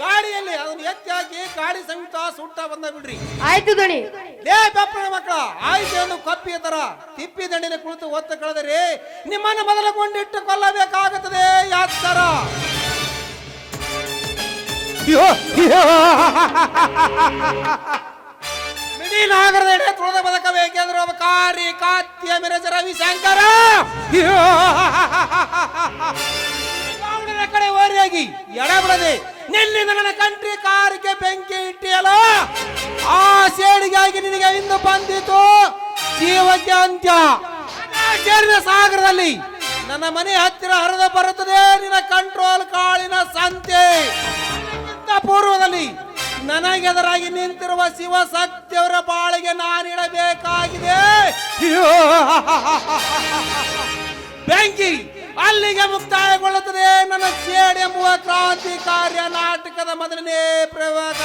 ಗಾಡಿಯಲ್ಲಿ ಅದನ್ನು ಎತ್ತಿ ಹಾಕಿ ಗಾಡಿ ಸಮೇತ ಸುಟ್ಟ ಬಂದ ಬಿಡ್ರಿ. ಆಯ್ತು ದಣಿ. ಲೇ ಬೆಪ್ಪನ ಮಕ್ಕಳ, ಆಯ್ತು ಎಂದು ಕಪ್ಪಿಯ ತರ ತಿಪ್ಪಿ ದಂಡಿನ ಕುಳಿತು ಒತ್ತು ಕಳೆದರೆ ನಿಮ್ಮನ್ನು ಮೊದಲುಗೊಂಡಿಟ್ಟು ಕೊಲ್ಲಬೇಕಾಗುತ್ತದೆ. ಯಾತ್ತರ ಮಿಡಿ ನಾಗರದೆಡೆ ತುಳಿದ ಬದುಕಬೇಕೆಂದ್ರೆ ಒಬ್ಬ ಕಾರಿ ಕಾತ್ಯ ಮಿರಜ ರವಿಶಂಕರ ಗಾವಡಿನ ಕಡೆ ಓರಿಯಾಗಿ ಎಡಬಿಡದೆ ನಿನ್ನಿಂದ ನನ್ನ ಕಂಟ್ರಿ ಕಾರಿಗೆ ಬೆಂಕಿ ಇಟ್ಟಿಯಲ್ಲ, ಆ ಸೇಡಿಗಾಗಿ ನಿನಗೆ ಇಂದು ಬಂದಿತು ಜೀವಕ್ಕೆ ಅಂತ್ಯ. ಸೇರಿನ ಸಾಗರದಲ್ಲಿ ನನ್ನ ಮನೆ ಹತ್ತಿರ ಹರಿದು ಬರುತ್ತದೆ ನಿನ್ನ ಕಂಟ್ರೋಲ್ ಕಾಳಿನ ಸಂತೆ. ಪೂರ್ವದಲ್ಲಿ ನನಗೆದರಾಗಿ ನಿಂತಿರುವ ಶಿವಶಕ್ತಿಯವರ ಬಾಳಿಗೆ ನಾನಿಡಬೇಕಾಗಿದೆ ಬೆಂಕಿ. ಅಲ್ಲಿಗೆ ಮುಕ್ತಾಯಗೊಳ್ಳುತ್ತದೆ ನನ್ನ ಸೇಡ್ ಎಂಬುವ ಕ್ರಾಂತಿಕಾರ್ಯ ನಾಟಕದ ಮೊದಲನೇ ಪ್ರಯೋಗ.